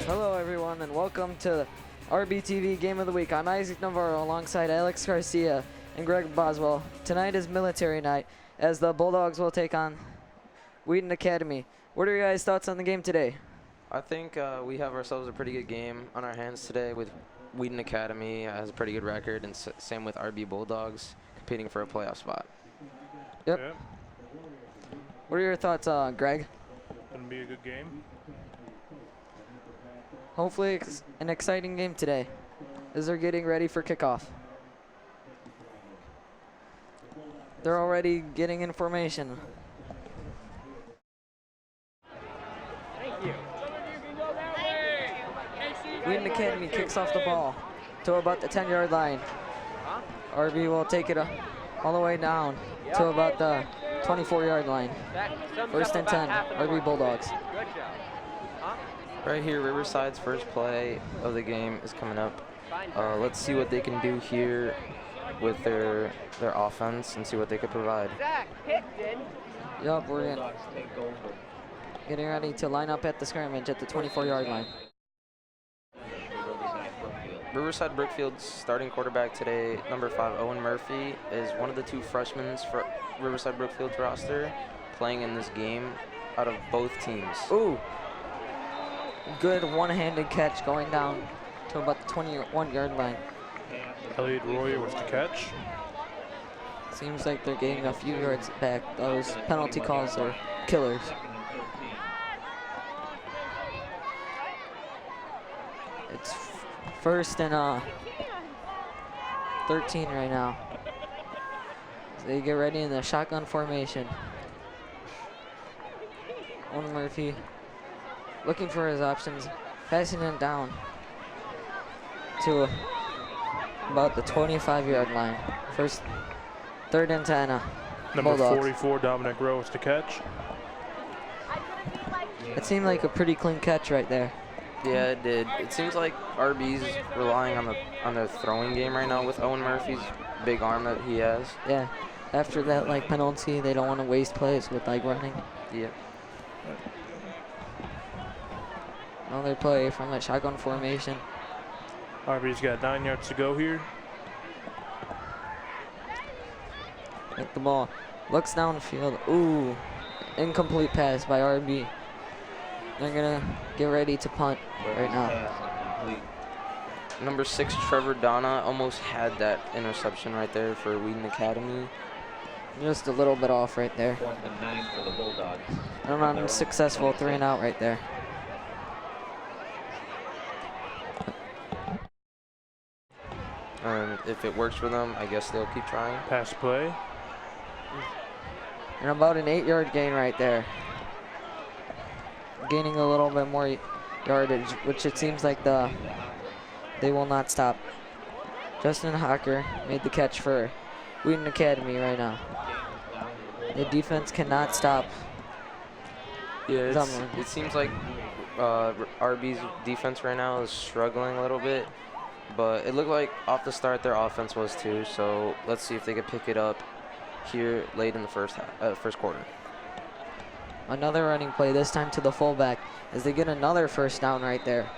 Hello everyone and welcome to RBTV Game of the Week. I'm Isaac Navarro alongside Alex Garcia and Greg Boswell. Tonight is military night as the Bulldogs will take on Wheaton Academy. What are your guys' thoughts on the game today? I think we have ourselves a pretty good game on our hands today with Wheaton Academy has a pretty good record, and same with RB Bulldogs competing for a playoff spot. Yep. What are your thoughts, Greg? Gonna be a good game. Hopefully an exciting game today as they're getting ready for kickoff. They're already getting in formation. Wheaton Academy kicks off the ball to about the 10-yard line. RB will take it all the way down to about the 24-yard line. First and 10, RB Bulldogs. Right here, Riverside's first play of the game is coming up. Let's see what they can do here with their offense and see what they could provide. Yup, we're getting ready to line up at the scrimmage at the 24-yard line. Riverside Brookfield's starting quarterback today, number 5, Owen Murphy, is one of the 2 freshmen for Riverside Brookfield's roster playing in this game out of both teams. Ooh. Good one-handed catch going down to about the 21-yard line. Elliot Royer was the catch. Seems like they're getting a few yards back. Those penalty calls are killers. It's first and 13 right now. So they get ready in the shotgun formation. Owen Murphy looking for his options, passing it down to about the 25-yard line. First, third and 10. Number Bulldogs. 44, Dominic Rowe was the catch. It seemed like a pretty clean catch right there. Yeah, it did. It seems like RB's relying on their throwing game right now with Owen Murphy's big arm that he has. Yeah, after that penalty, they don't want to waste plays with running. Yeah. Another play from that shotgun formation. RB's got 9 yards to go here. Hit the ball. Looks downfield. Ooh, incomplete pass by RB. They're gonna get ready to punt right now. Number 6, Trevor Donna, almost had that interception right there for Wheaton Academy. Just a little bit off right there. An unsuccessful 3-and-out right there. And if it works for them, I guess they'll keep trying. Pass play. And about an 8-yard gain right there. Gaining a little bit more yardage, which it seems like they will not stop. Justin Hocker made the catch for Wheaton Academy right now. The defense cannot stop. Yeah, it seems like RB's defense right now is struggling a little bit, but it looked like off the start their offense was too. So let's see if they can pick it up here late in the first quarter. Another running play, this time to the fullback, as they get another first down right there.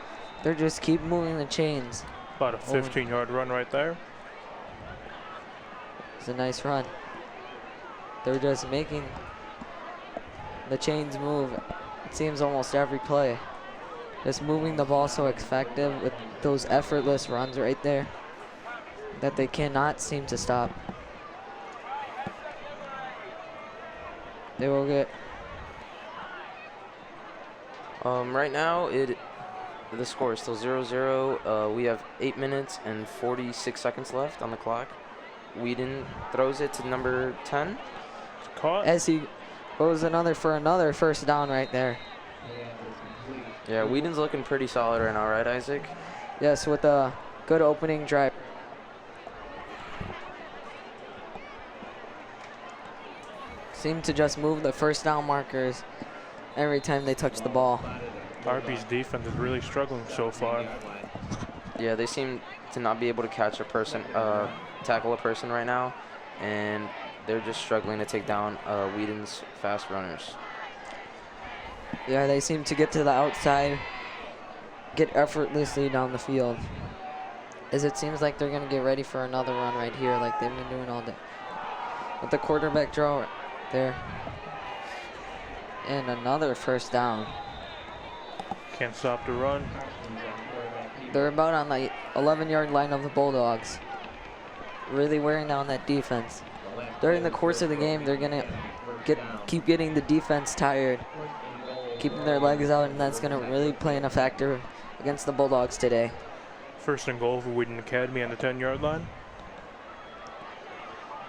They're just keep moving the chains. About a 15-yard run right there. It's a nice run. They're just making the chains move. It seems almost every play. Just moving the ball so effective with those effortless runs right there that they cannot seem to stop. They will get... Right now, the score is still 0-0. We have 8 minutes and 46 seconds left on the clock. Wheaton throws it to number 10. Caught. As he goes for another first down right there. Yeah, Wheaton's looking pretty solid right now, right, Isaac? Yes, with a good opening drive. Seem to just move the first down markers every time they touch the ball. RB's defense is really struggling so far. Yeah, they seem to not be able to catch a person, tackle a person right now, and they're just struggling to take down Wheaton's fast runners. Yeah, they seem to get to the outside get effortlessly down the field. As it seems like they're going to get ready for another run right here like they've been doing all day. With the quarterback draw there. And another first down. Can't stop the run. They're about on the 11-yard line of the Bulldogs. Really wearing down that defense. During the course of the game, they're going to keep getting the defense tired, keeping their legs out, and that's going to really play in a factor against the Bulldogs today. First and goal for Wheaton Academy on the 10-yard line.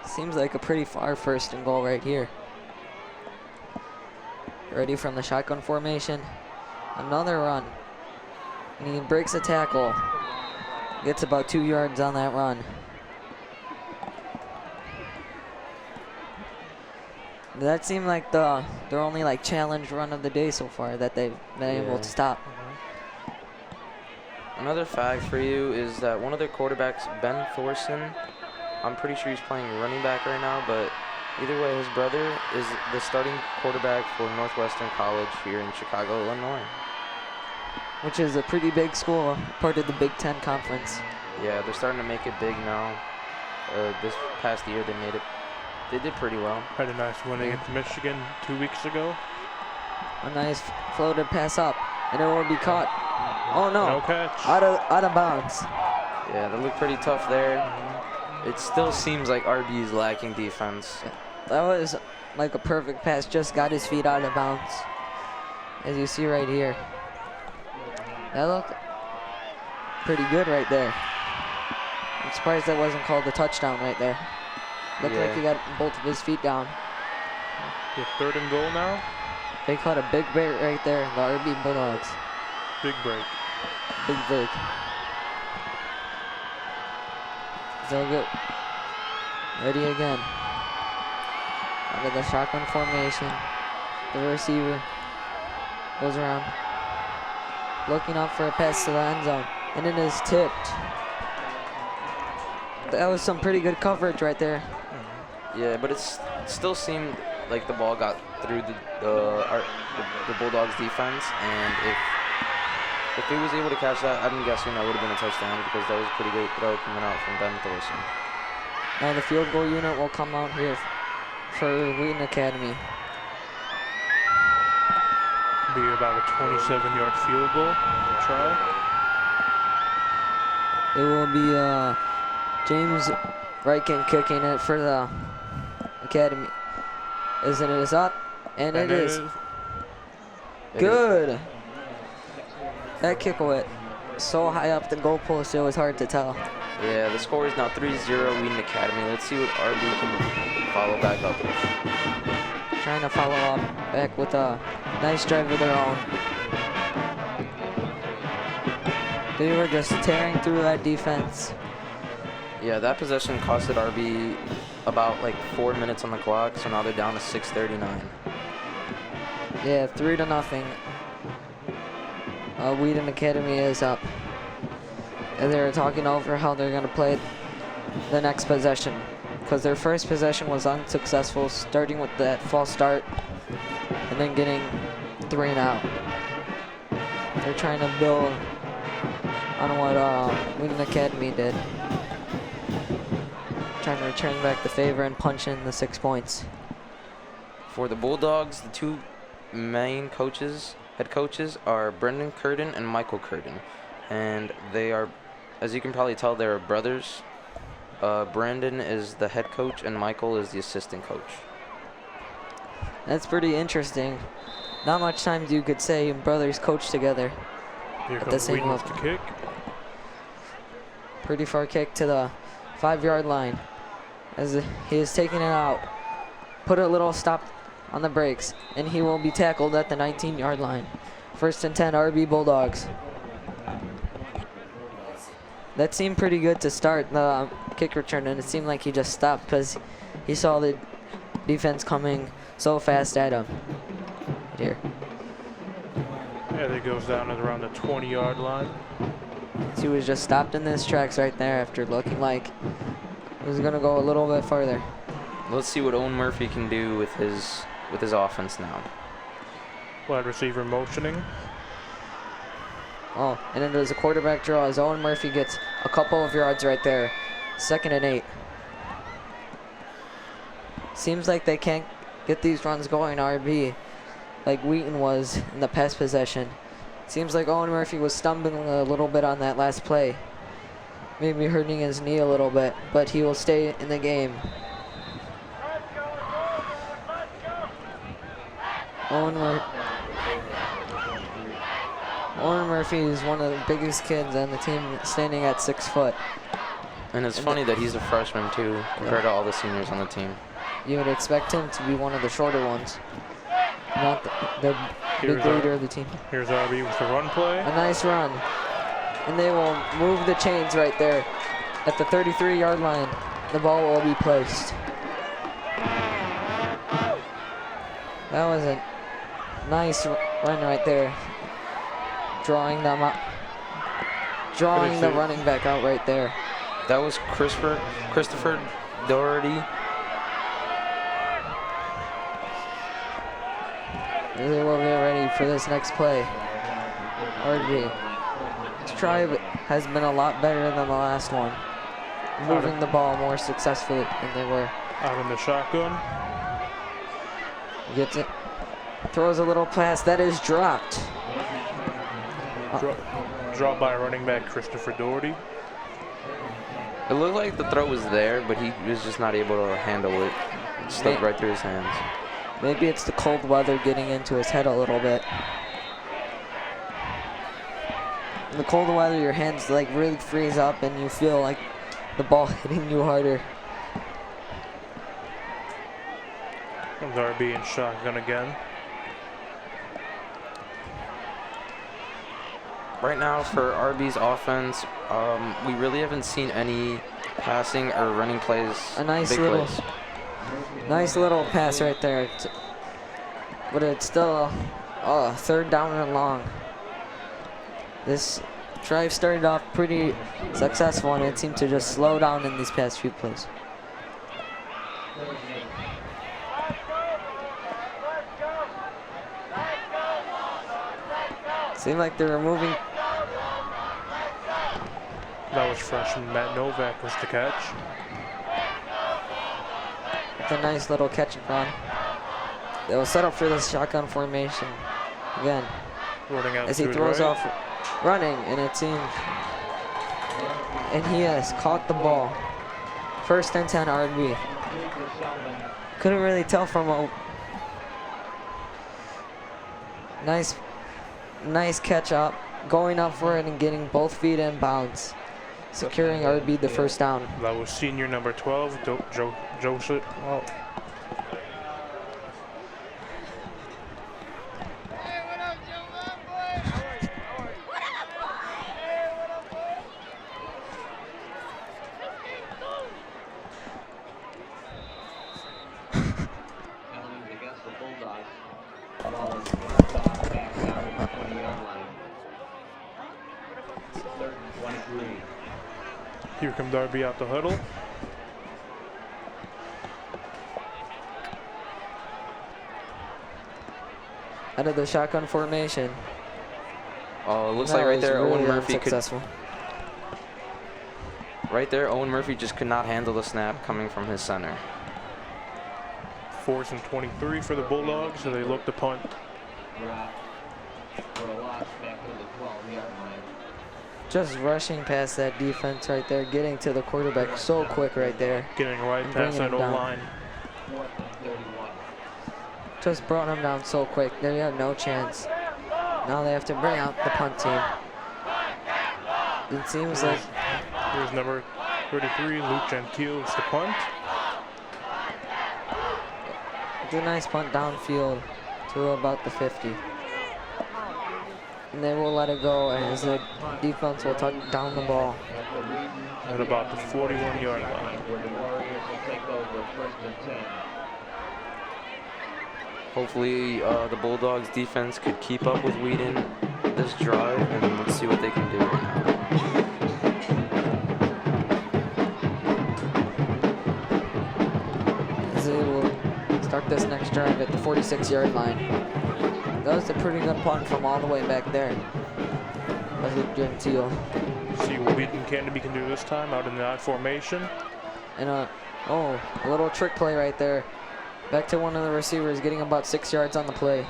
Seems like a pretty far first and goal right here. Ready from the shotgun formation. Another run. And he breaks a tackle. Gets about 2 yards on that run. That seemed like their only like challenge run of the day so far that they've been able to stop. Another fact for you is that one of their quarterbacks, Ben Thorson, I'm pretty sure he's playing running back right now, but either way, his brother is the starting quarterback for Northwestern College here in Chicago, Illinois. Which is a pretty big school, part of the Big Ten Conference. Yeah, they're starting to make it big now. This past year, they did pretty well. Had a nice win against Michigan 2 weeks ago. A nice floated pass up, and it will be caught. Oh no! No catch. Out of bounds. Yeah, they look pretty tough there. It still seems like RB is lacking defense. That was like a perfect pass. Just got his feet out of bounds, as you see right here. That looked pretty good right there. I'm surprised that wasn't called a touchdown right there. Looked like he got both of his feet down. Yeah, third and goal now. They caught a big break right there, the RB Bulldogs. Big break. Big break. They'll get ready again. Out of the shotgun formation. The receiver goes around, looking up for a pass to the end zone, and it is tipped. That was some pretty good coverage right there. Yeah, but it still seemed like the ball got through the Bulldogs defense, and if he was able to catch that, I'm guessing that would have been a touchdown because that was a pretty good throw coming out from Ben Thorson. Now the field goal unit will come out here for Wheaton Academy. Be about a 27-yard field goal. Try. It will be James Reichen kicking it for the Academy. It is up, and it is good. That kick went so high up the goalpost, it was hard to tell. Yeah, the score is now 3-0 Wheaton Academy. Let's see what RB can follow back up with. Trying to follow up back with a nice drive of their own. They were just tearing through that defense. Yeah, that possession costed RB about like 4 minutes on the clock, so now they're down to 6:39. Yeah, 3-0. Wheaton Academy is up. And they're talking over how they're going to play the next possession, because their first possession was unsuccessful, starting with that false start and then getting 3 and out. They're trying to build on what Wheaton Academy did. Trying to return back the favor and punch in the 6 points. For the Bulldogs, the two main head coaches are Brendan Curtin and Michael Curtin. And they are, as you can probably tell, they're brothers. Brandon is the head coach and Michael is the assistant coach. That's pretty interesting. Not much times you could say brothers coach together Here at the same Wheaton with level. the kick. Pretty far kick to the 5-yard line as he is taking it out. Put a little stop on the brakes, and he will be tackled at the 19-yard line. 1st and 10 RB Bulldogs. That seemed pretty good to start the kick return, and it seemed like he just stopped because he saw the defense coming so fast at him. Here. Yeah, that goes down at around the 20-yard line. So he was just stopped in his tracks right there after looking like he was going to go a little bit farther. Let's see what Owen Murphy can do with his offense now. Wide receiver motioning. Oh, and then there's a quarterback draw as Owen Murphy gets a couple of yards right there. 2nd and 8. Seems like they can't get these runs going, RB, like Wheaton was in the past possession. Seems like Owen Murphy was stumbling a little bit on that last play. Maybe hurting his knee a little bit, but he will stay in the game. Owen Murphy is one of the biggest kids on the team, standing at 6 foot. And it's funny that he's a freshman too, compared to all the seniors on the team. You would expect him to be one of the shorter ones, not the big leader of the team. Here's RB with the run play. A nice run. And they will move the chains right there at the 33-yard line. The ball will be placed. That was a nice run right there. Drawing them up. Drawing the running back out right there. That was Christopher Doherty. They will get ready for this next play. RB. This drive has been a lot better than the last one. Moving the ball more successfully than they were. Out in the shotgun. Gets it. Throws a little pass. That is dropped. Dropped by running back Christopher Doherty. It looked like the throw was there, but he was just not able to handle it. It slipped right through his hands. Maybe it's the cold weather getting into his head a little bit. In the cold weather, your hands like really freeze up and you feel like the ball hitting you harder. Comes RB in shotgun again. Right now for RB's offense, we really haven't seen any passing or running plays. A nice big little, plays. nice little pass right there. But it's still a 3rd down and long. This drive started off pretty successful and it seemed to just slow down in these past few plays. Seemed like they were moving. That was freshman Matt Novak was the catch. It's a nice little catch and run. They will set up for this shotgun formation again. Running out As he throws off running, and it seems, and he has caught the ball. 1st and 10 RB. Couldn't really tell from a nice catch up, going up for it and getting both feet in bounds, securing RB the 1st down. That was senior number 12, Joseph. Oh. Against the Bulldogs. Ball is down the 20-yard line. 3rd and 23. Here comes RB out the huddle. Out of the shotgun formation. Oh, it looks like right there, really Owen Murphy unsuccessful. Right there, Owen Murphy just could not handle the snap coming from his center. 4th and 23 for the Bulldogs, so they look to punt. For a loss back to the 12-yard line. Just rushing past that defense right there, getting to the quarterback so quick right there. Getting right And past bringing that him down. O-line. 4th and 31. Just brought him down so quick. They have no chance. Now they have to bring out the punt team. It seems like Here's number 33, Luke Gentile, is the punt. it's a nice punt downfield to about the 50. And they will let it go as the defense will tuck down the ball. At about the 41-yard line. Where the Warriors will take over 1st and 10. Hopefully the Bulldogs defense could keep up with Wheaton this drive, and let's see what they can do right now. As they will start this next drive at the 46-yard line. That was a pretty good punt from all the way back there. That's a Gentile. See what Wheaton Academy can do this time out in the I formation. And a little trick play right there. Back to one of the receivers, getting about 6 yards on the play.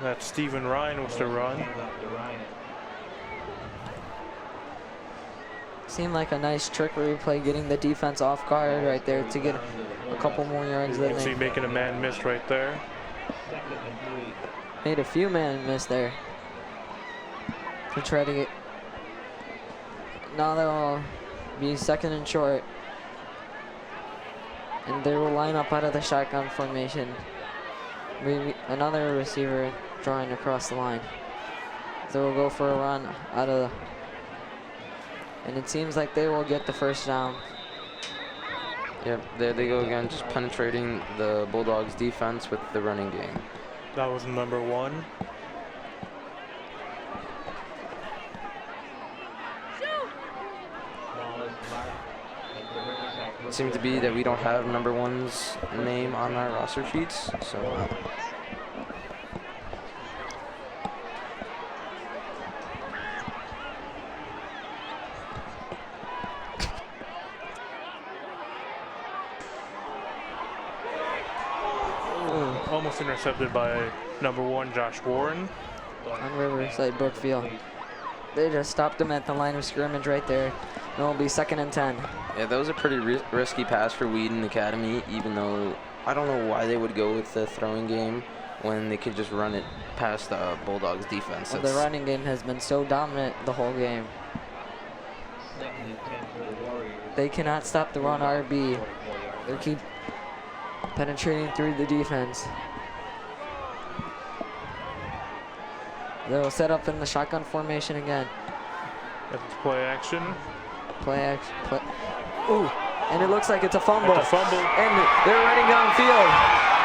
That's Stephen Ryan was to run. Seemed like a nice trickery play, getting the defense off guard right there to get a couple more yards You than can see they making a man miss right there. made. A few man miss there to try to get. Now they'll be second and short, and they will line up out of the shotgun formation. Maybe another receiver drawing across the line. They will go for a run out of the. And it seems like they will get the first down. Yep, there they go again, just penetrating the Bulldogs defense with the running game. That was number 1. It seems to be that we don't have number 1's name on our roster sheets, so. Almost intercepted by number 1, Josh Warren. On Riverside Brookfield. They just stopped him at the line of scrimmage right there. And it'll be 2nd and 10. Yeah, that was a pretty risky pass for Wheaton Academy, even though I don't know why they would go with the throwing game when they could just run it past the Bulldogs defense. Well, the running game has been so dominant the whole game. They cannot stop the run RB. They keep penetrating through the defense. They'll set up in the shotgun formation again. That's play action. Play action. Ooh, and it looks like it's a fumble. It's a fumble. And they're running downfield.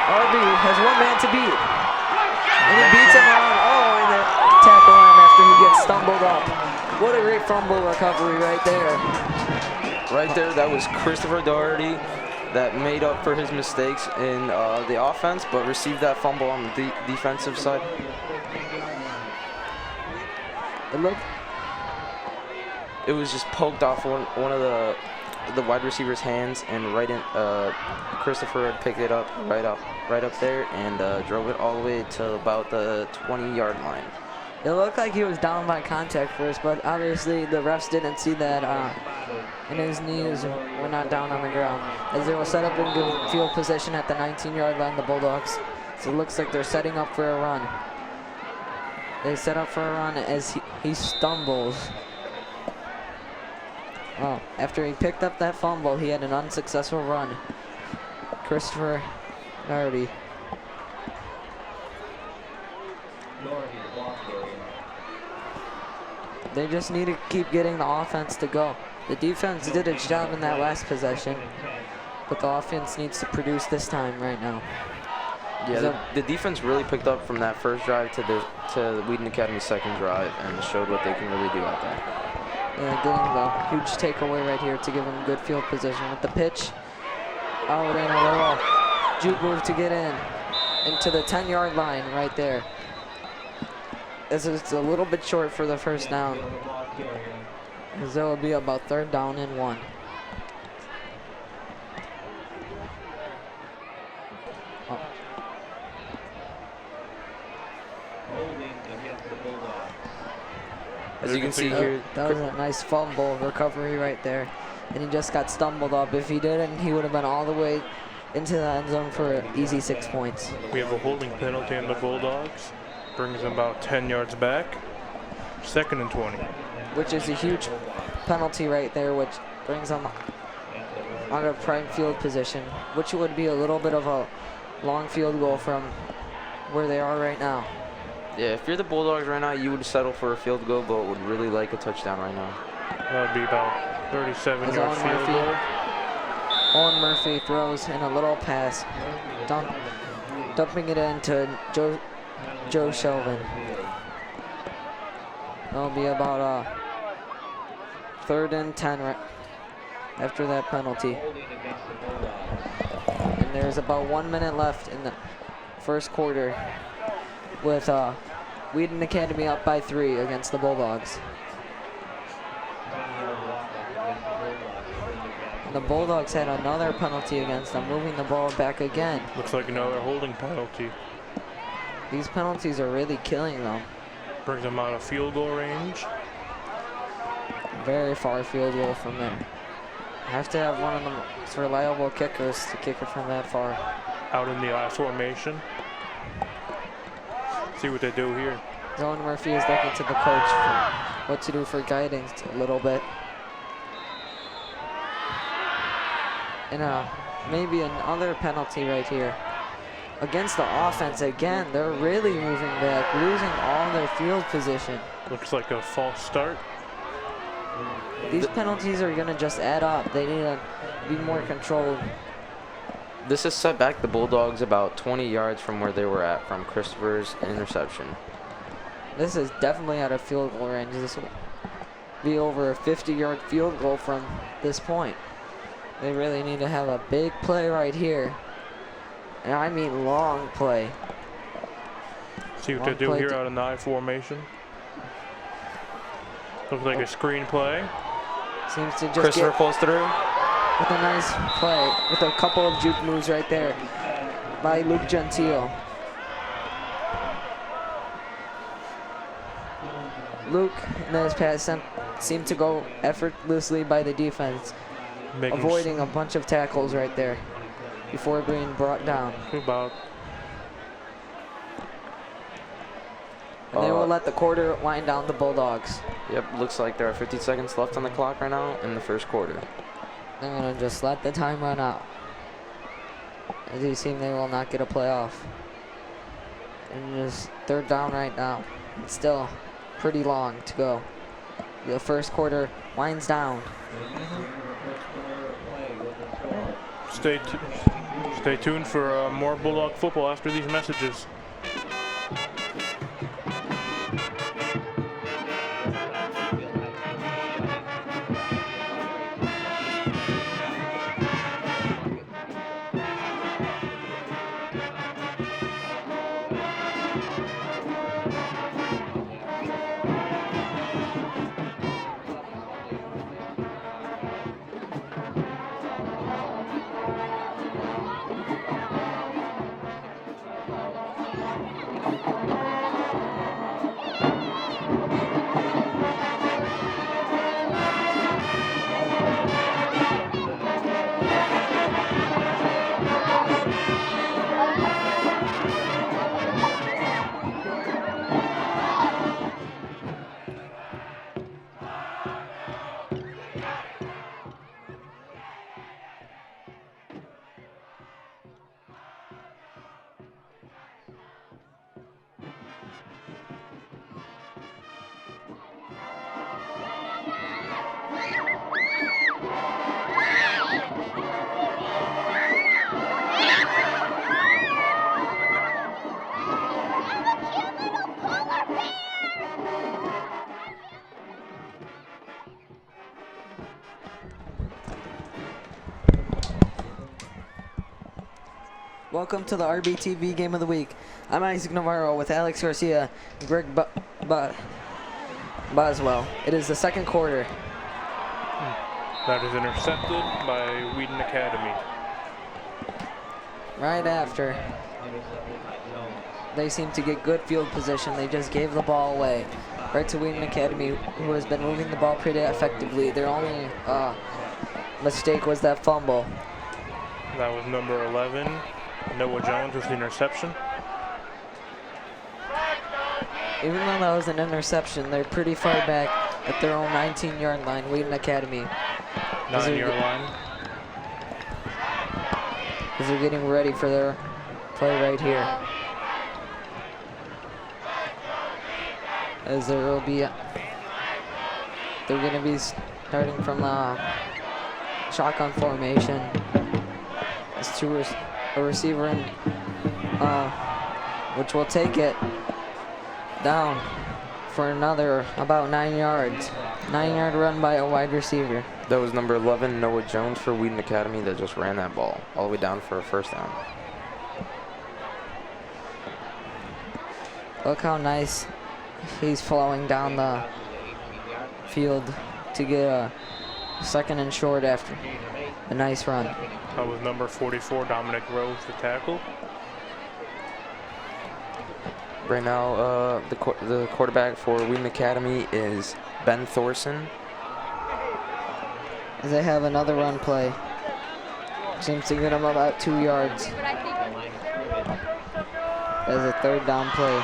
RB has one man to beat. And he beats him around. Oh, and they tackle him after he gets stumbled up. What a great fumble recovery right there. Right there, that was Christopher Doherty that made up for his mistakes in the offense, but received that fumble on the defensive side. It was just poked off one of the wide receiver's hands, and right in Christopher had picked it up right up there and drove it all the way to about the 20-yard line. It looked like he was down by contact first, but obviously the refs didn't see that, and his knees were not down on the ground. As they were set up in good field position at the 19-yard line, the Bulldogs. So it looks like they're setting up for a run. They set up for a run as he stumbles. Oh, after he picked up that fumble, he had an unsuccessful run. Christopher Doherty. They just need to keep getting the offense to go. The defense did its job in that last possession, but the offense needs to produce this time right now. Yeah, the defense really picked up from that first drive to the Wheaton Academy's second drive and showed what they can really do out there. Yeah, getting the huge takeaway right here to give them good field position with the pitch. Out and a little juke move to get into the 10-yard line right there. This is a little bit short for the first down, as there will be about 3rd down and 1. Oh. As you can see here, That was a nice fumble recovery right there, and he just got stumbled up. If he didn't, he would have been all the way into the end zone for an easy 6 points. We have a holding penalty on the Bulldogs. Brings them about 10 yards back. 2nd and 20. Which is a huge penalty right there, which brings them out of prime field position, which would be a little bit of a long field goal from where they are right now. yeah, if you're the Bulldogs right now, you would settle for a field goal, but would really like a touchdown right now. That would be about 37-yard field goal. Owen Murphy throws in a little pass, dumping it into Joe Shelvin. It'll be about 3rd and 10 right after that penalty. And there's about 1 minute left in the first quarter with Wheaton Academy up by 3 against the Bulldogs. And the Bulldogs had another penalty against them, moving the ball back again. Looks like another holding penalty. These penalties are really killing them. Brings them out of field goal range. Very far field goal from there. Have to have one of the most reliable kickers to kick it from that far. Out in the I formation. See what they do here. Zone Murphy is looking to the coach for what to do for guidance a little bit. And maybe another penalty right here. Against the offense again, they're really moving back, losing all their field position. Looks like a false start. These penalties are gonna just add up. They need to be more controlled. This has set back the Bulldogs about 20 yards from where they were at from Christopher's interception. This is definitely out of field goal range. This will be over a 50-yard field goal from this point. They really need to have a big play right here. And I mean long play. See what they do here out in the I formation. Looks like a screen play. Seems to just Christopher pulls through. with a nice play, with a couple of juke moves right there by Luke Gentile. Luke, in his pass, seemed to go effortlessly by the defense, avoiding a bunch of tackles right there before being brought down. And they will let the quarter wind down the Bulldogs. Yep, looks like there are 50 seconds left on the clock right now in the first quarter. They're going to just let the time run out. As you see, they will not get a play off. And just third down right now. It's still pretty long to go. The first quarter winds down. Stay tuned for more Bulldog football after these messages. Welcome to the RBTV Game of the Week. I'm Isaac Navarro with Alex Garcia and Greg Boswell. It is the second quarter. That is intercepted by Wheaton Academy. Right after they seem to get good field position, they just gave the ball away. Right to Wheaton Academy, who has been moving the ball pretty effectively. Their only mistake was that fumble. That was number 11. Noah Jones with the interception. Even though that was an interception, they're pretty far back at their own 19-yard line, Wheaton Academy. 9-yard line. As they're getting ready for their play right here. As there will be, they're going to be starting from the shotgun formation. It's a receiver in, which will take it down for another about 9 yards. 9-yard run by a wide receiver. That was number 11, Noah Jones for Wheaton Academy that just ran that ball all the way down for a first down. Look how nice he's flowing down the field to get a second and short after a nice run. That was number 44, Dominic Rose, the tackle. Right now, the quarterback for Wheaton Academy is Ben Thorson. As they have another run play. Seems to get him about 2 yards. As a third down play.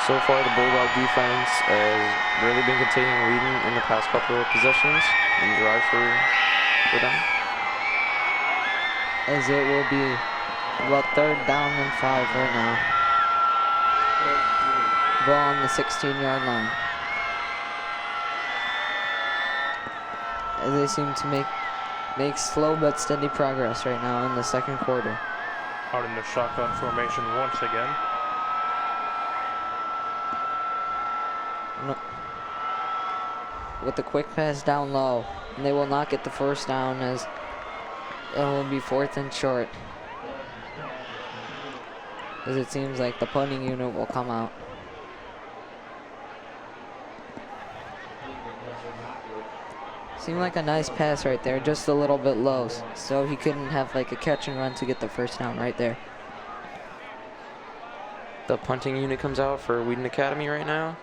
So far, the Bulldog defense has really been containing Wheaton in the past couple of possessions and drive for them. As it will be about third down and 5 right now. Ball on the 16-yard line. As they seem to make slow but steady progress right now in the second quarter. Out in the shotgun formation once again. No. With the quick pass down low, and they will not get the first down as it will be 4th and short. As it seems like the punting unit will come out. Seemed like a nice pass right there, just a little bit low, so he couldn't have like a catch and run to get the first down right there. The punting unit comes out for Wheaton Academy right now.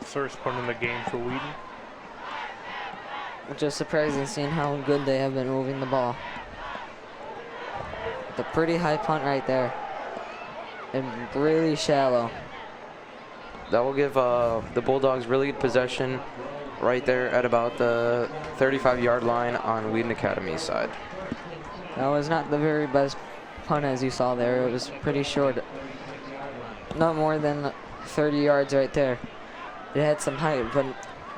First punt in the game for Wheaton. Just surprising seeing how good they have been moving the ball. The pretty high punt right there. And really shallow. That will give the Bulldogs really good possession right there at about the 35-yard line on Wheaton Academy's side. That was not the very best punt as you saw there. It was pretty short. Not more than 30 yards right there. It had some height, but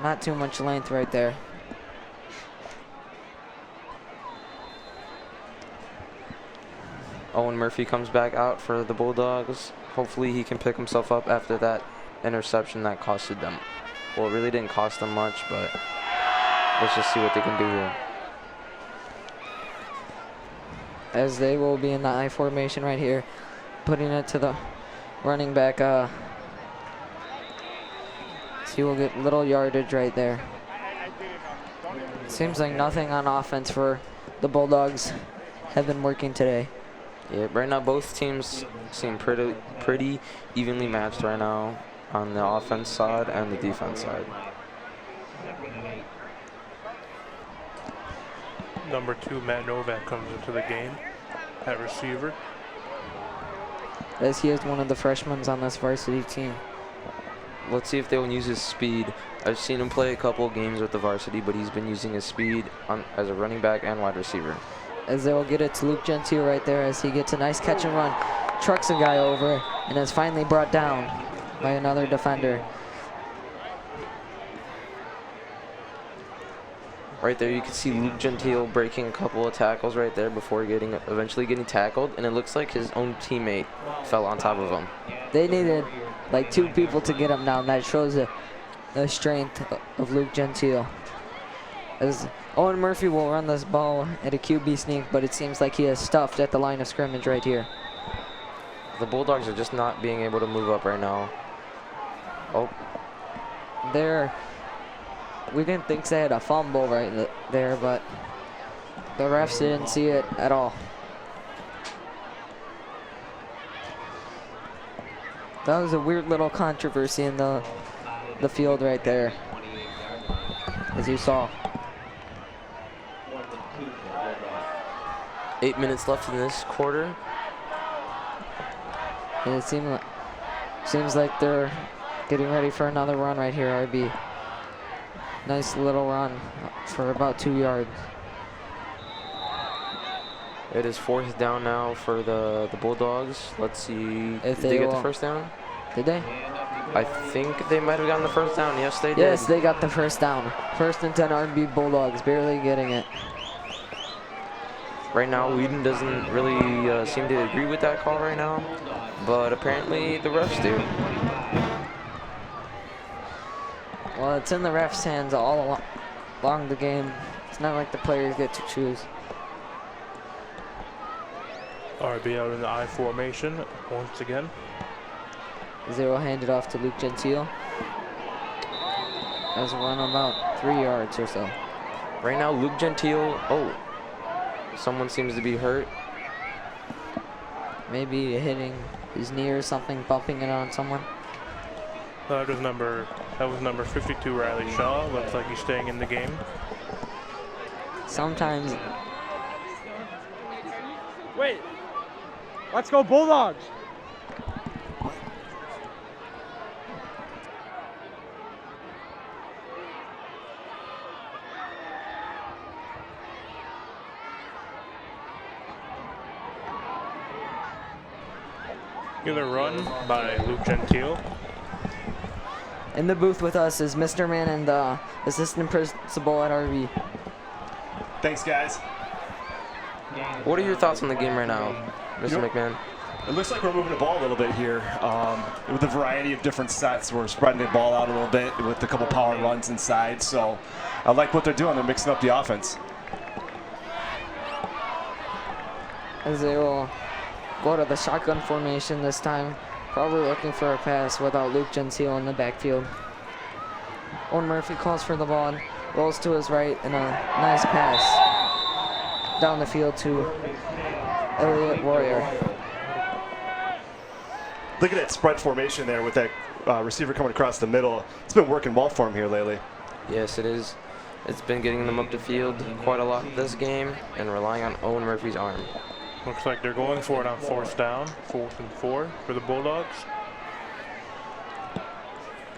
not too much length right there. Owen Murphy comes back out for the Bulldogs. Hopefully he can pick himself up after that interception that costed them. Well, it really didn't cost them much, but let's just see what they can do here. As they will be in the I formation right here, putting it to the running back. So he will get little yardage right there. Seems like nothing on offense for the Bulldogs have been working today. Yeah, right now both teams seem pretty evenly matched right now on the offense side and the defense side. Number 2, Matt Novak, comes into the game at receiver. As he is one of the freshmen on this varsity team. Let's see if they will use his speed. I've seen him play a couple of games with the varsity, but he's been using his speed as a running back and wide receiver. As they will get it to Luke Gentile right there as he gets a nice catch and run. Trucks a guy over and is finally brought down by another defender. Right there, you can see Luke Gentile breaking a couple of tackles right there before eventually getting tackled, and it looks like his own teammate fell on top of him. They needed like 2 people to get him down. That shows the strength of Luke Gentile. As Owen Murphy will run this ball at a QB sneak, but it seems like he is stuffed at the line of scrimmage right here. The Bulldogs are just not being able to move up right now. Oh. We didn't think they had a fumble right there, but the refs didn't see it at all. That was a weird little controversy in the field right there, as you saw. 8 minutes left in this quarter. And it seems like they're getting ready for another run right here, RB. Nice little run for about 2 yards. It is 4th down now for the Bulldogs. Let's see if they get the first down. Did they? I think they might have gotten the first down. Yes, they did. Yes, they got the first down. 1st and 10 RB Bulldogs, barely getting it. Right now, Wheaton doesn't really seem to agree with that call right now, but apparently the refs do. Well, it's in the refs' hands all along the game. It's not like the players get to choose. RB out in the I formation once again. Zero handed off to Luke Gentile. Has run about 3 yards or so. Right now, Luke Gentile. Oh, someone seems to be hurt. Maybe hitting his knee or something, bumping it on someone. That was number 52, Riley Shaw. Looks like he's staying in the game. Sometimes Wait, let's go Bulldogs. Good run by Luke Gentile. in the booth with us is Mr. Man and the assistant principal at RB. Thanks, guys. What are your thoughts on the game right now, Mr. McMahon? It looks like we're moving the ball a little bit here. With a variety of different sets, we're spreading the ball out a little bit with a couple power runs inside. So I like what they're doing. They're mixing up the offense. As they will go to the shotgun formation this time, probably looking for a pass without Luke Gentile in the backfield. Owen Murphy calls for the ball and rolls to his right in a nice pass down the field to Elliott Warrior. Look at that spread formation there with that receiver coming across the middle. It's been working well for him here lately. Yes, it is. It's been getting them up the field quite a lot this game and relying on Owen Murphy's arm. Looks like they're going for it on fourth down, 4th and 4 for the Bulldogs.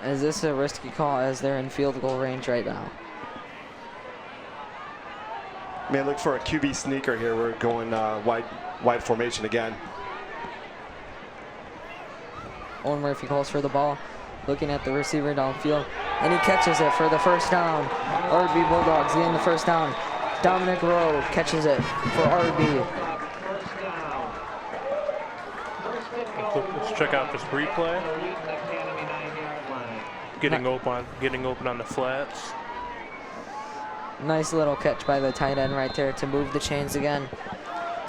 Is this a risky call as they're in field goal range right now? Man, look for a QB sneaker here. We're going wide formation again. Owen Murphy calls for the ball, looking at the receiver downfield, and he catches it for the first down. RB Bulldogs getting the first down. Dominic Rowe catches it for RB. Let's check out this replay. Getting open on the flats. Nice little catch by the tight end right there to move the chains again,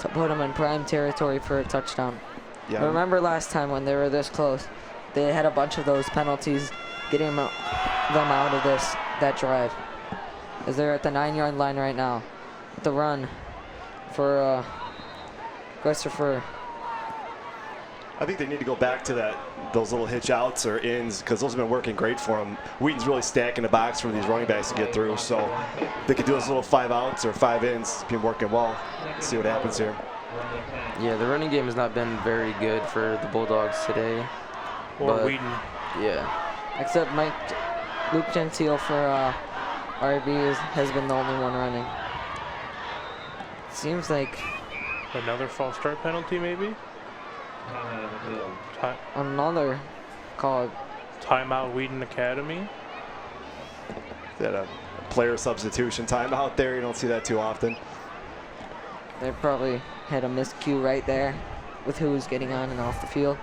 to put them in prime territory for a touchdown. Yeah. Remember last time when they were this close, they had a bunch of those penalties getting them out of that drive. As they're at the 9-yard line right now. The run for Christopher. I think they need to go back to those little hitch outs or ins because those have been working great for them. Wheaton's really stacking the box for these running backs to get through. So they could do those little 5 outs or 5 ins. It's been working well. Let's see what happens here. Yeah, the running game has not been very good for the Bulldogs today. Or But, Wheaton. Yeah. Except Luke Gentile for RB has been the only one running. Seems like Another false start penalty, maybe? another call. Timeout Wheaton Academy. That a player substitution timeout there. You don't see that too often. They probably had a miscue right there with who was getting on and off the field.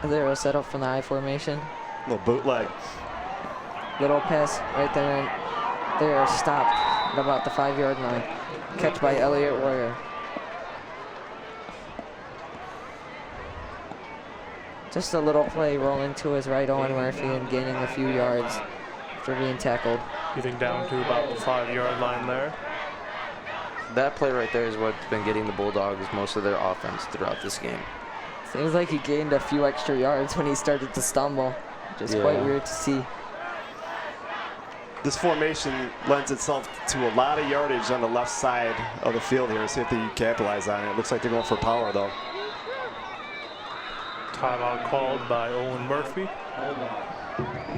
They're a setup from the I formation. Little bootleg. Little pass right there, and they are stopped at about the 5-yard line. Catch by Elliott Warrior. Just a little play rolling to his right, Owen Murphy, and gaining a few yards after being tackled. Getting down to about the 5-yard line there. That play right there is what's been getting the Bulldogs most of their offense throughout this game. Seems like he gained a few extra yards when he started to stumble. Just quite weird to see. This formation lends itself to a lot of yardage on the left side of the field here. See if they capitalize on it. It looks like they're going for power, though. Timeout called by Owen Murphy.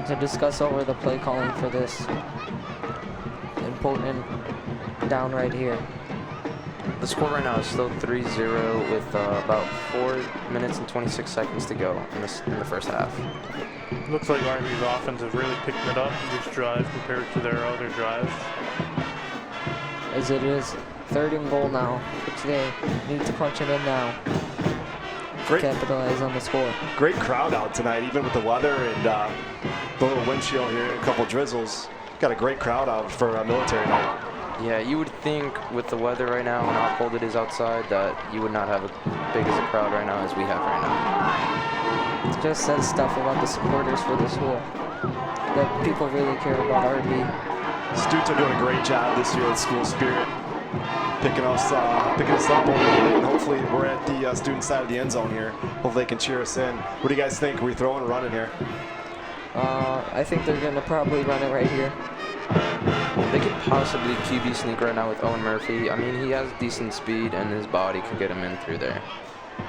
To discuss over the play calling for this important down right here. The score right now is still 3-0 with about 4 minutes and 26 seconds to go in the first half. Looks like RB's offense is really picking it up this drive compared to their other drives. As it is 3rd and goal now, which they need to punch it in now. Great, Capitalize on the score. great crowd out tonight, even with the weather and the little windshield here, a couple drizzles. Got a great crowd out for military night. Yeah, you would think with the weather right now and how cold it is outside that you would not have as big as a crowd right now as we have right now. It just says stuff about the supporters for the school, that people really care about RB. Students are doing a great job this year with school spirit, picking us up a little bit, and hopefully we're at the student side of the end zone here. Hopefully they can cheer us in. What do you guys think? Are we throwing or running here? I think they're going to probably run it right here. They could possibly QB sneak right now with Owen Murphy. I mean, he has decent speed and his body can get him in through there.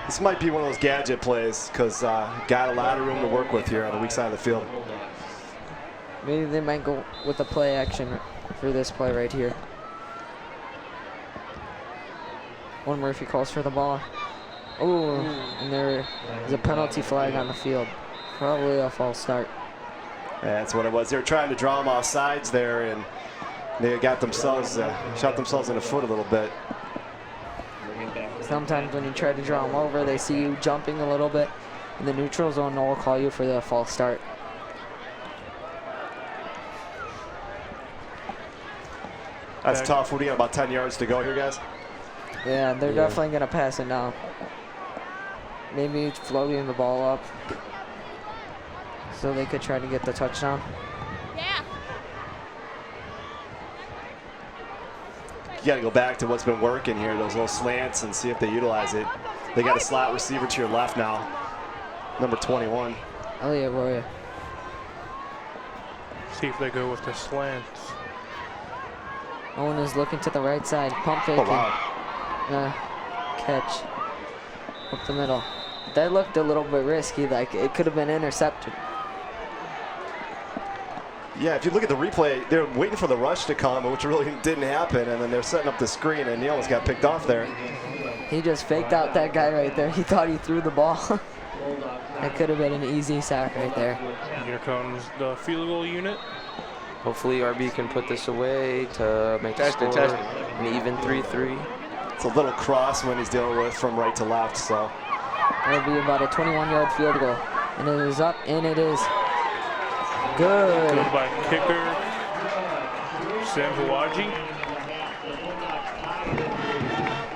This might be one of those gadget plays because got a lot of room to work with here on the weak side of the field. Maybe they might go with the play action for this play right here. When Murphy calls for the ball. Oh, and there is a penalty flag on the field. Probably a false start. Yeah, that's what it was. They were trying to draw them off sides there, and they got themselves, shot themselves in the foot a little bit. Sometimes when you try to draw them over, they see you jumping a little bit in the neutral zone, and they'll call you for the false start. That's tough. What do you got, about 10 yards to go here, guys? Yeah, they're definitely going to pass it now. Maybe floating the ball up so they could try to get the touchdown. Yeah. You got to go back to what's been working here, those little slants, and see if they utilize it. They got a slot receiver to your left now, number 21. Elliot Roya. See if they go with the slants. Owen is looking to the right side, pump faking. Oh, wow. Catch up the middle. That looked a little bit risky, like it could have been intercepted. Yeah, if you look at the replay, they're waiting for the rush to come, which really didn't happen, and then they're setting up the screen, and he almost got picked off there. He just faked out that guy right there. He thought he threw the ball. That could have been an easy sack right there. Here comes the field goal unit. Hopefully RB can put this away to make the score an even 3-3. It's a little cross when he's dealing with from right to left, so. It'll be about a 21-yard field goal. And it is up, and it is good. Good by kicker Sam Hawaji.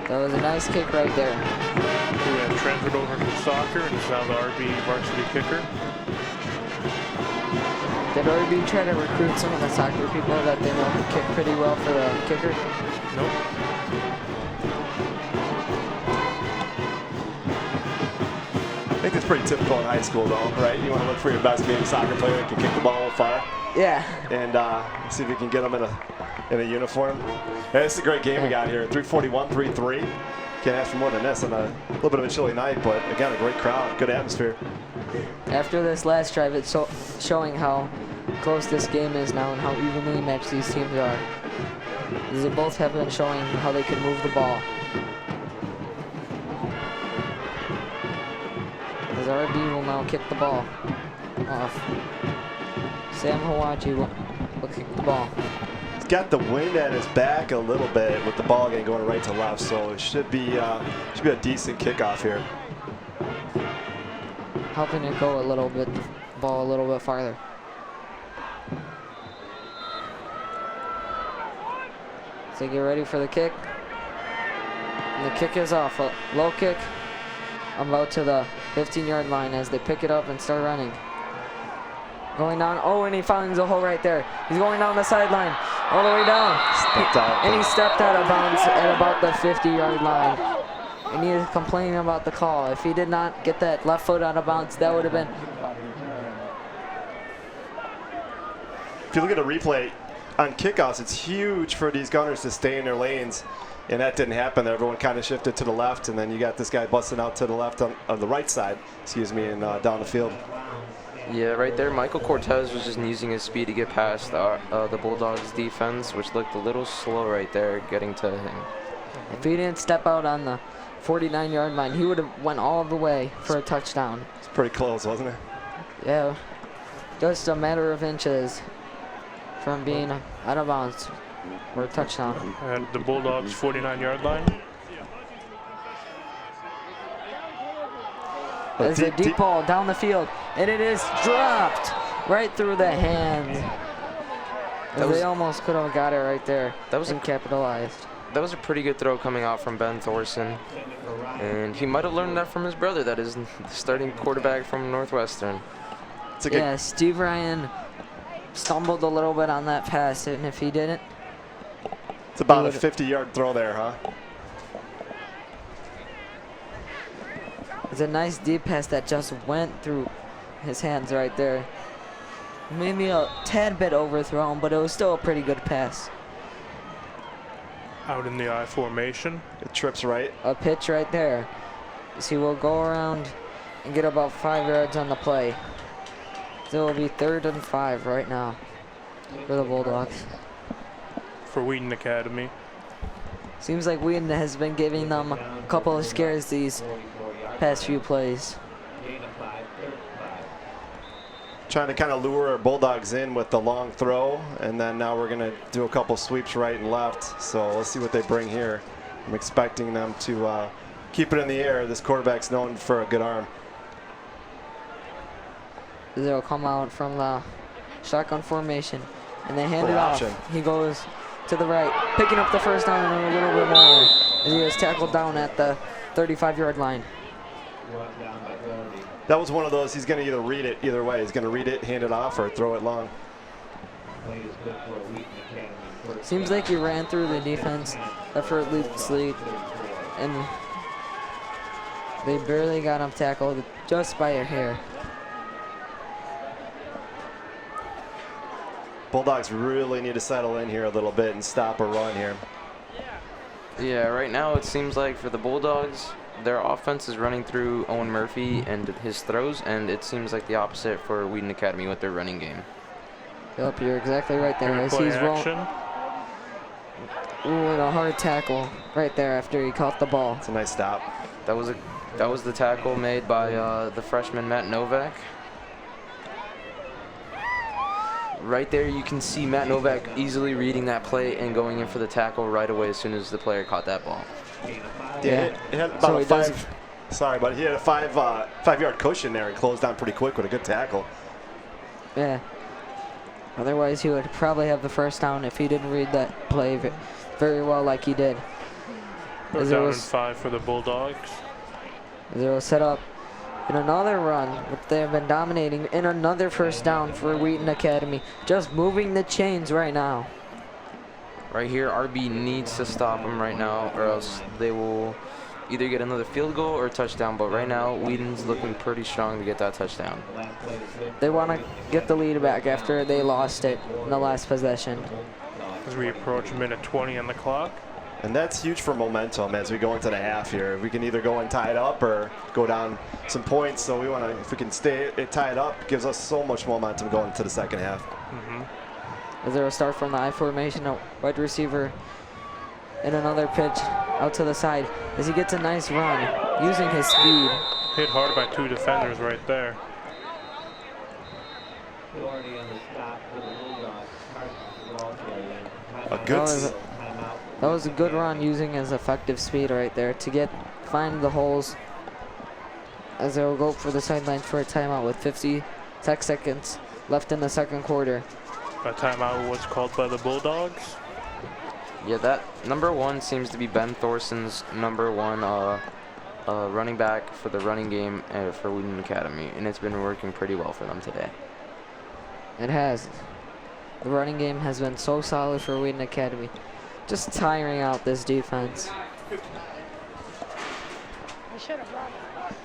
That was a nice kick right there. Who had transferred over to soccer and is now the RB varsity kicker. Did RB try to recruit some of the soccer people that they know can kick pretty well for the kicker? Nope. I think that's pretty typical in high school, though, right? You want to look for your best maybe soccer player that can kick the ball with fire. Yeah. And see if you can get them in a uniform. Yeah, this is a great game we got here. 341, 3-3. Can't ask for more than this on a little bit of a chilly night, but again, a great crowd, good atmosphere. After this last drive, it's showing how close this game is now and how evenly matched these teams are. They both have been showing how they can move the ball. As RB will now kick the ball off. Sam Hawaji will kick the ball. He's got the wind at his back a little bit with the ball again going right to left, so it should be a decent kickoff here. Helping it go a little bit, the ball a little bit farther. So get ready for the kick. And the kick is off. A low kick about to the 15-yard line as they pick it up and start running. Going down. Oh, and he finds a hole right there. He's going down the sideline. All the way down. Stepped out. And he stepped out of bounds at about the 50-yard line. And he is complaining about the call. If he did not get that left foot out of bounds, that would have been. If you look at a replay on kickoffs, it's huge for these gunners to stay in their lanes, and that didn't happen. Everyone kind of shifted to the left, and then you got this guy busting out to the left on the right side, and down the field. Yeah, right there, Michael Cortez was just using his speed to get past the Bulldogs defense, which looked a little slow right there getting to him. If he didn't step out on the 49-yard line, he would have went all the way for a touchdown. It's pretty close, wasn't it? Yeah, just a matter of inches from being out of bounds for a touchdown. At the Bulldogs' 49-yard line. There's a deep ball down the field, and it is dropped right through the hands They almost could have got it right there That was and capitalized. That was a pretty good throw coming out from Ben Thorson. And he might have learned that from his brother, that is the starting quarterback from Northwestern. It's a good. Yeah, Steve Ryan stumbled a little bit on that pass, and if he didn't, It's about a 50-yard throw there, huh? it's a nice deep pass that just went through his hands right there. Maybe a tad bit overthrown, but it was still a pretty good pass. Out in the I formation. It trips right. A pitch right there. So he will go around and get about 5 yards on the play. So it will be 3rd and 5 right now for the Bulldogs. For Wheaton Academy. Seems like Wheaton has been giving them a couple of scares these past few plays. Trying to kind of lure our Bulldogs in with the long throw, and then now we're going to do a couple sweeps right and left. So let's see what they bring here. I'm expecting them to keep it in the air. This quarterback's known for a good arm. They'll come out from the shotgun formation, and they hand Play it option. off. He goes to the right, picking up the first down and a little bit more as he is tackled down at the 35-yard line. That was one of those, he's going to either read it either way. He's going to read it, hand it off, or throw it long. Seems like he ran through the defense effortlessly, and they barely got him tackled just by a hair. Bulldogs really need to settle in here a little bit and stop a run here. Yeah, right now it seems like for the Bulldogs, their offense is running through Owen Murphy and his throws, and it seems like the opposite for Wheaton Academy with their running game. Yep, you're exactly right there. As Play he's action. Ooh, and a hard tackle right there after he caught the ball. It's a nice stop. That was the tackle made by the freshman Matt Novak. Right there, you can see Matt Novak easily reading that play and going in for the tackle right away as soon as the player caught that ball. Yeah, it had about So a he does- but he had a 5-yard cushion there and closed down pretty quick with a good tackle. Yeah. Otherwise, he would probably have the first down if he didn't read that play very well like he did. We're As it down in was 5 for the Bulldogs. As it was set up in another run, which they have been dominating, in another first down for Wheaton Academy. Just moving the chains right now. Right here, RB needs to stop them right now, or else they will either get another field goal or a touchdown. But right now, Wheaton's looking pretty strong to get that touchdown. They want to get the lead back after they lost it in the last possession. As we approach minute 20 on the clock. And that's huge for momentum as we go into the half here. We can either go and tie it up or go down some points. So we want to, if we can stay it tied up, gives us so much momentum going into the second half. As there will start from the I formation, a wide receiver in another pitch out to the side as he gets a nice run using his speed. Hit hard by 2 defenders right there. A good. That was a good run using his effective speed right there to find the holes as they will go for the sideline for a timeout with 56 seconds left in the second quarter. A timeout was called by the Bulldogs. Yeah, that number 1 seems to be Ben Thorson's number 1 running back for the running game for Wheaton Academy, and it's been working pretty well for them today. It has. The running game has been so solid for Wheaton Academy. Just tiring out this defense.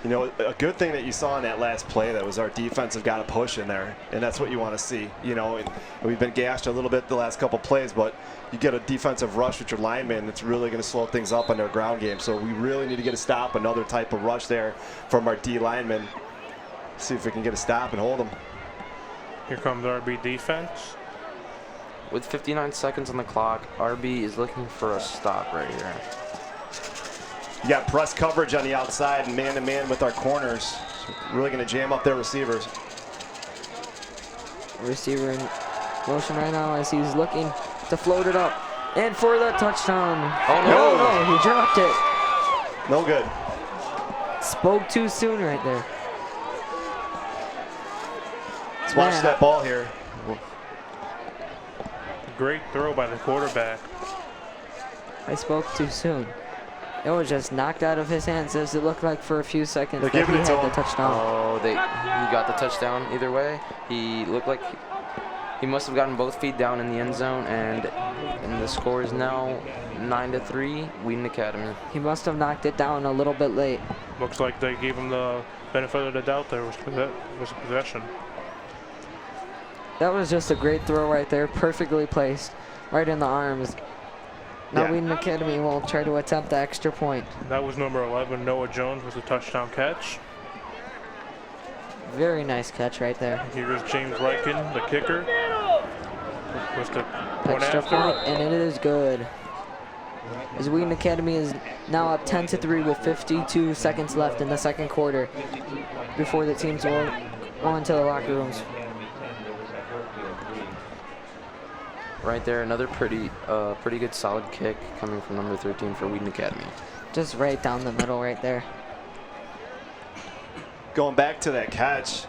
You know, a good thing that you saw in that last play that was our defensive got a push in there, and that's what you want to see. You know, and we've been gashed a little bit the last couple plays, but you get a defensive rush with your linemen, it's really going to slow things up on their ground game. So we really need to get a stop, another type of rush there from our D linemen. See if we can get a stop and hold them. Here comes RB defense. With 59 seconds on the clock, RB is looking for a stop right here. You got press coverage on the outside and man-to-man with our corners. So really going to jam up their receivers. Receiver in motion right now as he's looking to float it up. And for the touchdown. Oh, no, he dropped it. No good. Spoke too soon right there. Let's watch that ball here. great throw by the quarterback. I spoke too soon. It was just knocked out of his hands as it looked like for a few seconds They're that he giving it had to the him. touchdown. Oh, he got the touchdown either way. He looked like he must have gotten both feet down in the end zone, and the score is now 9-3, Wheaton Academy. He must have knocked it down a little bit late. Looks like they gave him the benefit of the doubt there was possession. That was just a great throw right there, perfectly placed, right in the arms. Now Yeah. Wheaton Academy will try to attempt the extra point. That was number 11, Noah Jones, with a touchdown catch. Very nice catch right there. Here's James Ryken, the kicker, with the point Extra after. point, and it is good. As Wheaton Academy is now up 10-3 with 52 seconds left in the second quarter before the teams will go into the locker rooms. Right there, another pretty good solid kick coming from number 13 for Wheaton Academy. Just right down the middle right there. Going back to that catch,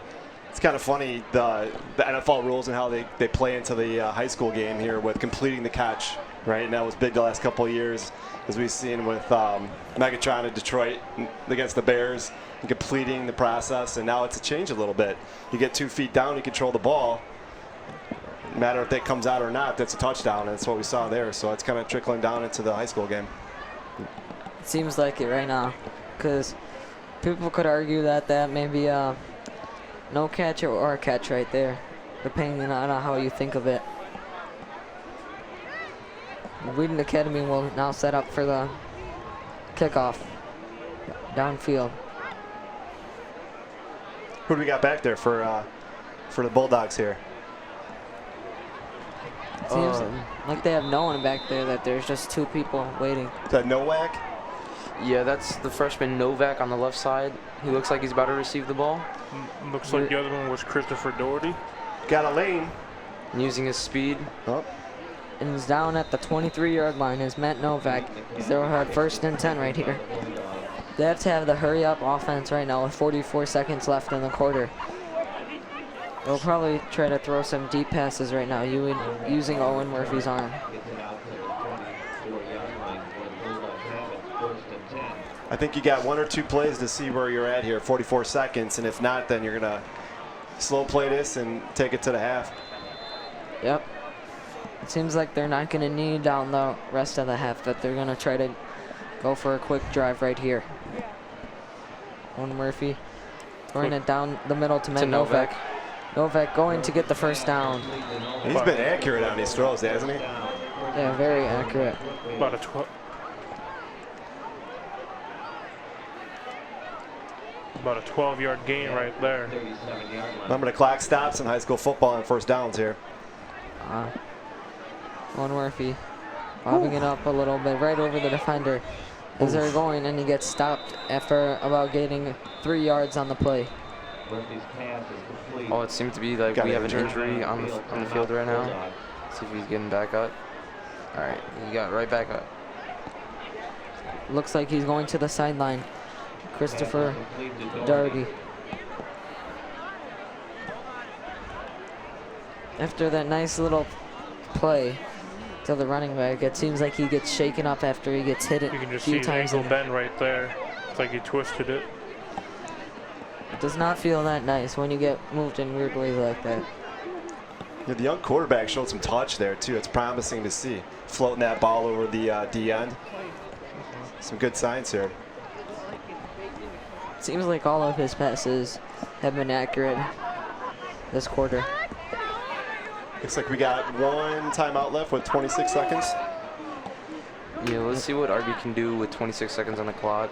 it's kind of funny, the NFL rules and how they play into the high school game here with completing the catch, right? And that was big the last couple of years, as we've seen with Megatron in Detroit against the Bears, and completing the process. And now it's a change a little bit. You get 2 feet down, you control the ball. No matter if that comes out or not, that's a touchdown. And that's what we saw there. So it's kind of trickling down into the high school game. It seems like it right now, because people could argue that may be a no catch or a catch right there, depending on how you think of it. Wheaton Academy will now set up for the kickoff downfield. Who do we got back there for the Bulldogs here? Seems like they have no one back there, that there's just 2 people waiting. Is that Nowak? Yeah, that's the freshman Novak on the left side. He looks like he's about to receive the ball. Looks like the other one was Christopher Doherty. Got a lane. And using his speed. Oh. And is down at the 23-yard line is Matt Novak. They'll have 1st and 10 right here. They have to have the hurry-up offense right now with 44 seconds left in the quarter. They'll probably try to throw some deep passes right now, using Owen Murphy's arm. I think you got 1 or 2 plays to see where you're at here, 44 seconds, and if not, then you're going to slow play this and take it to the half. Yep. It seems like they're not going to need down the rest of the half, that they're going to try to go for a quick drive right here. Owen Murphy throwing it down the middle to Matt Novak. Novak going to get the 1st down. He's been accurate on these throws, hasn't he? Yeah, very accurate. About a 12-yard gain right there. Remember, the clock stops in high school football on 1st downs here. Owen Murphy bobbing it up a little bit right over the defender as they're going, and he gets stopped after about getting 3 yards on the play. Oh, it seems to be like we have an injury on the field right now. Let's see if he's getting back up. All right, he got right back up. Looks like he's going to the sideline. Christopher Doherty. After that nice little play to the running back, it seems like he gets shaken up after he gets hit You can a just few see an times. ankle bend right there. It's like he twisted it. It does not feel that nice when you get moved in weird ways like that. Yeah, the young quarterback showed some touch there, too. It's promising to see. Floating that ball over the D end. Some good signs here. Seems like all of his passes have been accurate this quarter. Looks like we got 1 timeout left with 26 seconds. Yeah, let's see what RB can do with 26 seconds on the clock.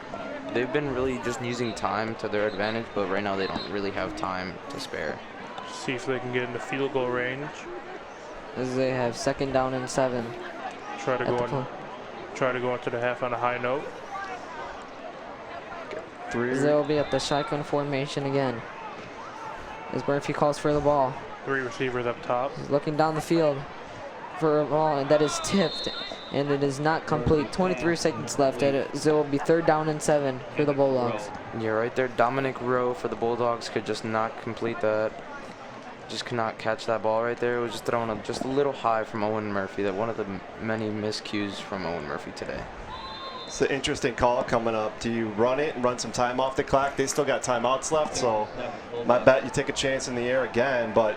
They've been really just using time to their advantage, but right now they don't really have time to spare. See if they can get into field goal range. As they have 2nd down and 7. Try to go into the half on a high note. As they will be at the shotgun formation again. As Murphy calls for the ball. 3 receivers up top. He's looking down the field for a ball, and that is tipped, and it is not complete. 23 seconds left. It will be 3rd down and 7 for the Bulldogs. Yeah, right there, Dominic Rowe for the Bulldogs could just not complete that. just could not catch that ball right there. It was just thrown up just a little high from Owen Murphy. That one of the many miscues from Owen Murphy today. It's an interesting call coming up. Do you run it and run some time off the clock? They still got timeouts left, so my bet you take a chance in the air again, but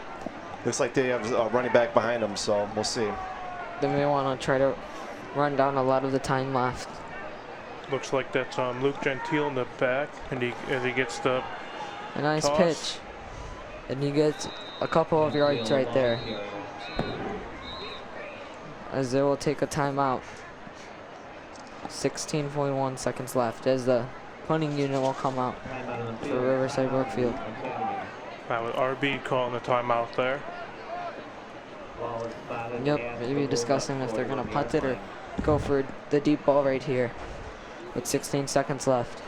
looks like they have a running back behind them, so we'll see. They may want to try to run down a lot of the time left. Looks like that's Luke Gentile in the back, and as he gets the A nice toss. pitch. And he gets a couple of yards right there. As they will take a timeout. 16.1 seconds left as the punting unit will come out for Riverside Brookfield. Now with RB calling the timeout there. Yep, maybe discussing if they're going to punt it or go for the deep ball right here with 16 seconds left.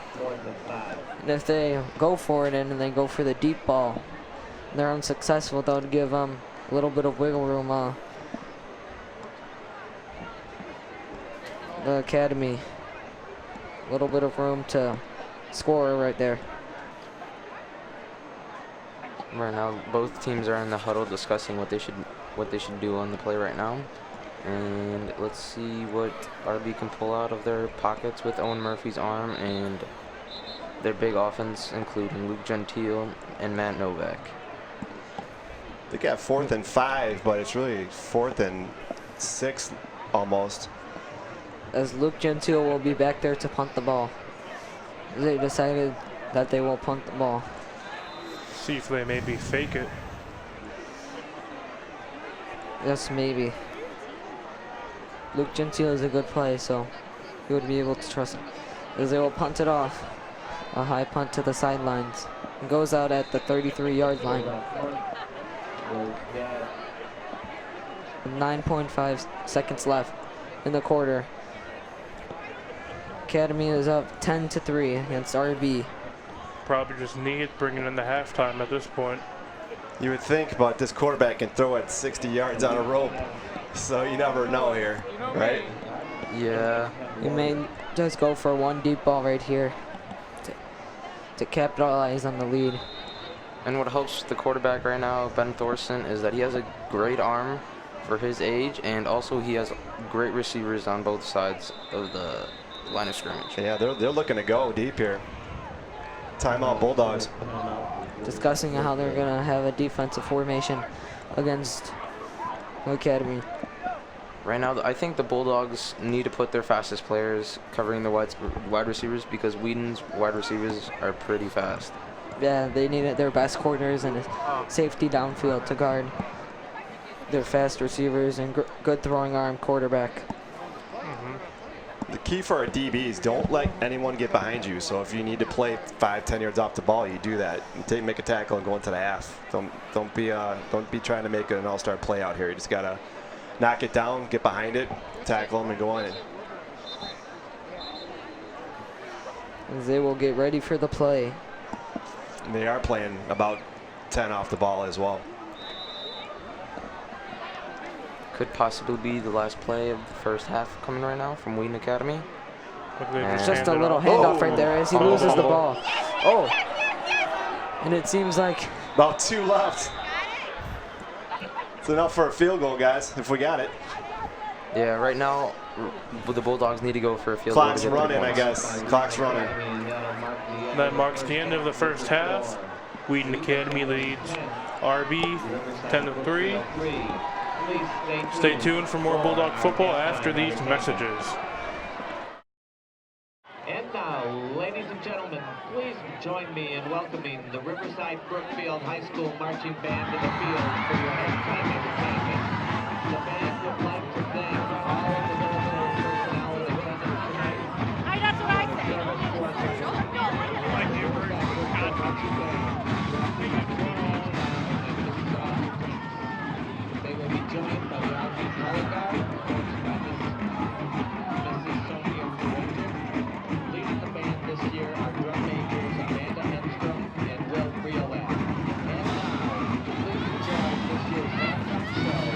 And if they go for it and they go for the deep ball, they're unsuccessful, they'll give them a little bit of wiggle room. The Academy, a little bit of room to score right there. Right now, both teams are in the huddle discussing what they should do on the play right now. And let's see what RB can pull out of their pockets with Owen Murphy's arm and their big offense, including Luke Gentile and Matt Novak. They got 4th and 5, but it's really 4th and 6 almost. As Luke Gentile will be back there to punt the ball. They decided that they will punt the ball. See if they maybe fake it. Yes, maybe. Luke Gentile is a good play, so you would be able to trust him. As they will punt it off. A high punt to the sidelines. It goes out at the 33-yard line. 9.5 seconds left in the quarter. Academy is up 10-3 against RB. Probably just need bringing in the halftime at this point. You would think, but this quarterback can throw it 60 yards on a rope, so you never know here, right? Yeah. You may just go for one deep ball right here to capitalize on the lead. And what helps the quarterback right now, Ben Thorson, is that he has a great arm for his age, and also he has great receivers on both sides of the line of scrimmage. Yeah, they're looking to go deep here. Timeout Bulldogs. Discussing how they're going to have a defensive formation against the Academy. Right now, I think the Bulldogs need to put their fastest players covering the wide receivers because Wheaton's wide receivers are pretty fast. Yeah, they needed their best corners and a safety downfield to guard their fast receivers and good throwing arm quarterback. The key for our DBs, don't let anyone get behind you. So if you need to play 5-10 yards off the ball, you do that. Make a tackle and go into the half. Don't be trying to make an all-star play out here. You just gotta knock it down, get behind it, tackle them, and go on it. As they will get ready for the play. And they are playing about 10 off the ball as well. Could possibly be the last play of the first half coming right now from Wheaton Academy. It's just a little handoff right there as he loses the ball. Oh, and it seems like about 2 left. It's enough for a field goal, guys, if we got it. Yeah, right now the Bulldogs need to go for a field goal. Clock's running, I guess. Clock's running. That marks the end of the first half. Wheaton Academy leads RB 10-3. Stay tuned for more Bulldog football after these messages. And now, ladies and gentlemen, please join me in welcoming the Riverside Brookfield High School Marching Band to the field for your halftime entertainment. The band would like to thank all of the military personnel in attendance tonight. That's what I said. They will be joined by the Army Color Guard, coached by Mrs. Sonia Winter. Leading the band this year are drum majors Amanda Henstrom and Will Briolet. And now, please enjoy this year's halftime show.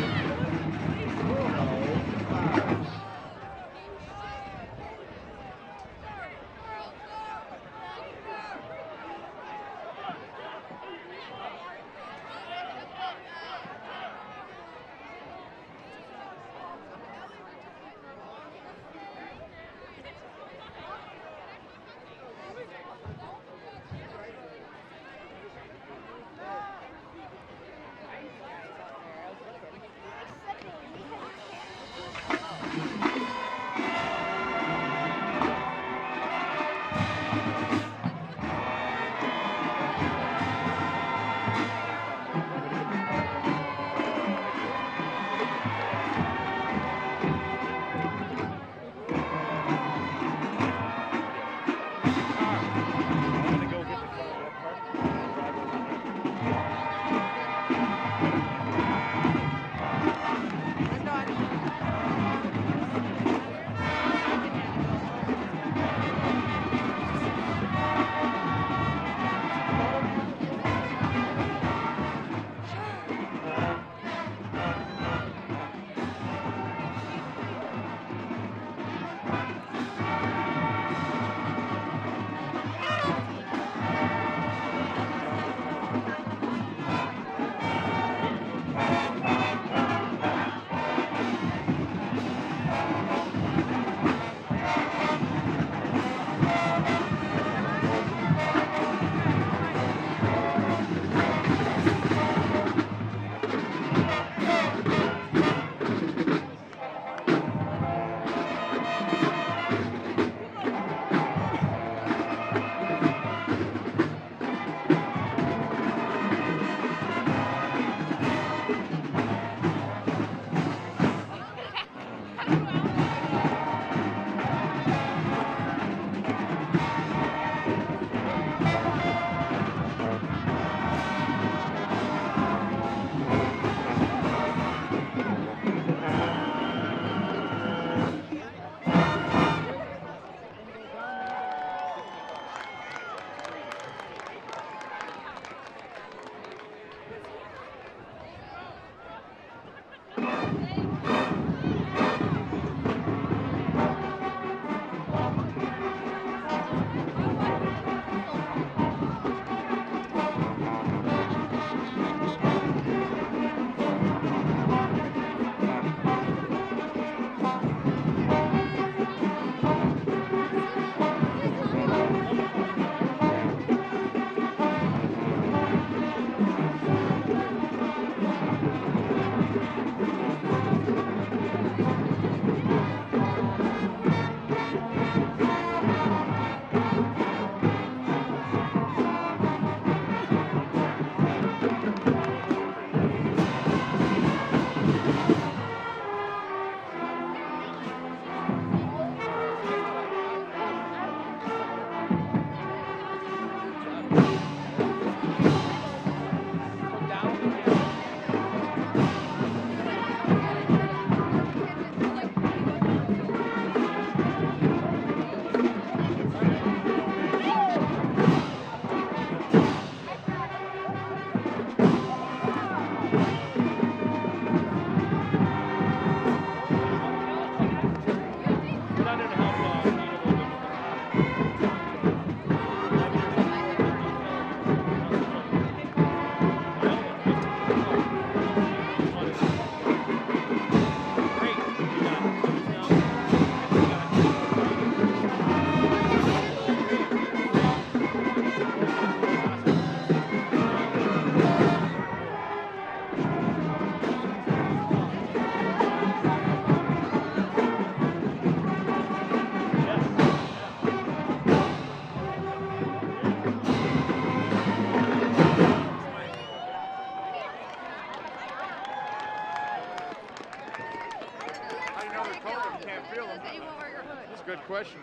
That's a good question.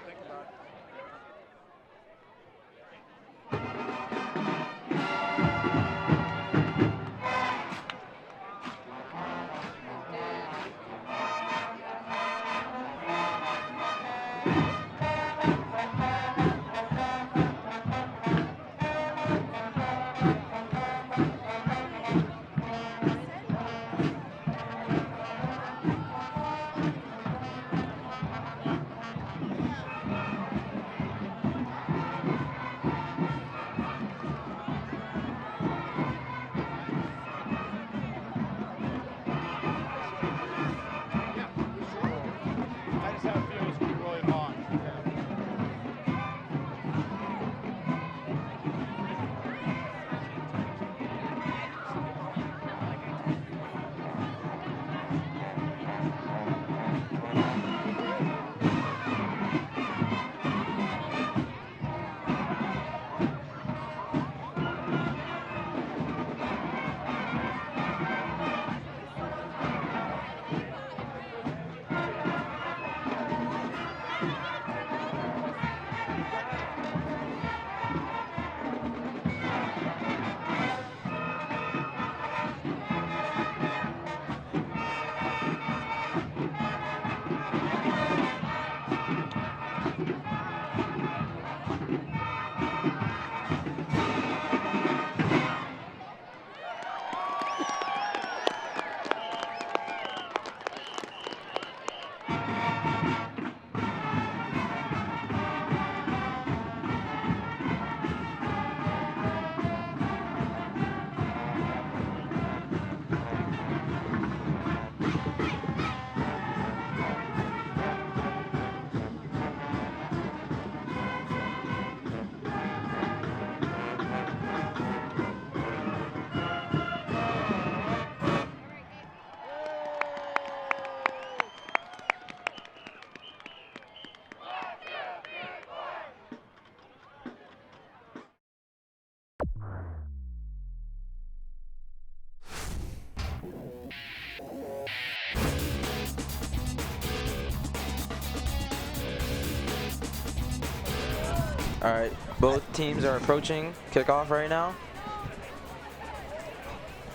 All right, both teams are approaching kickoff right now.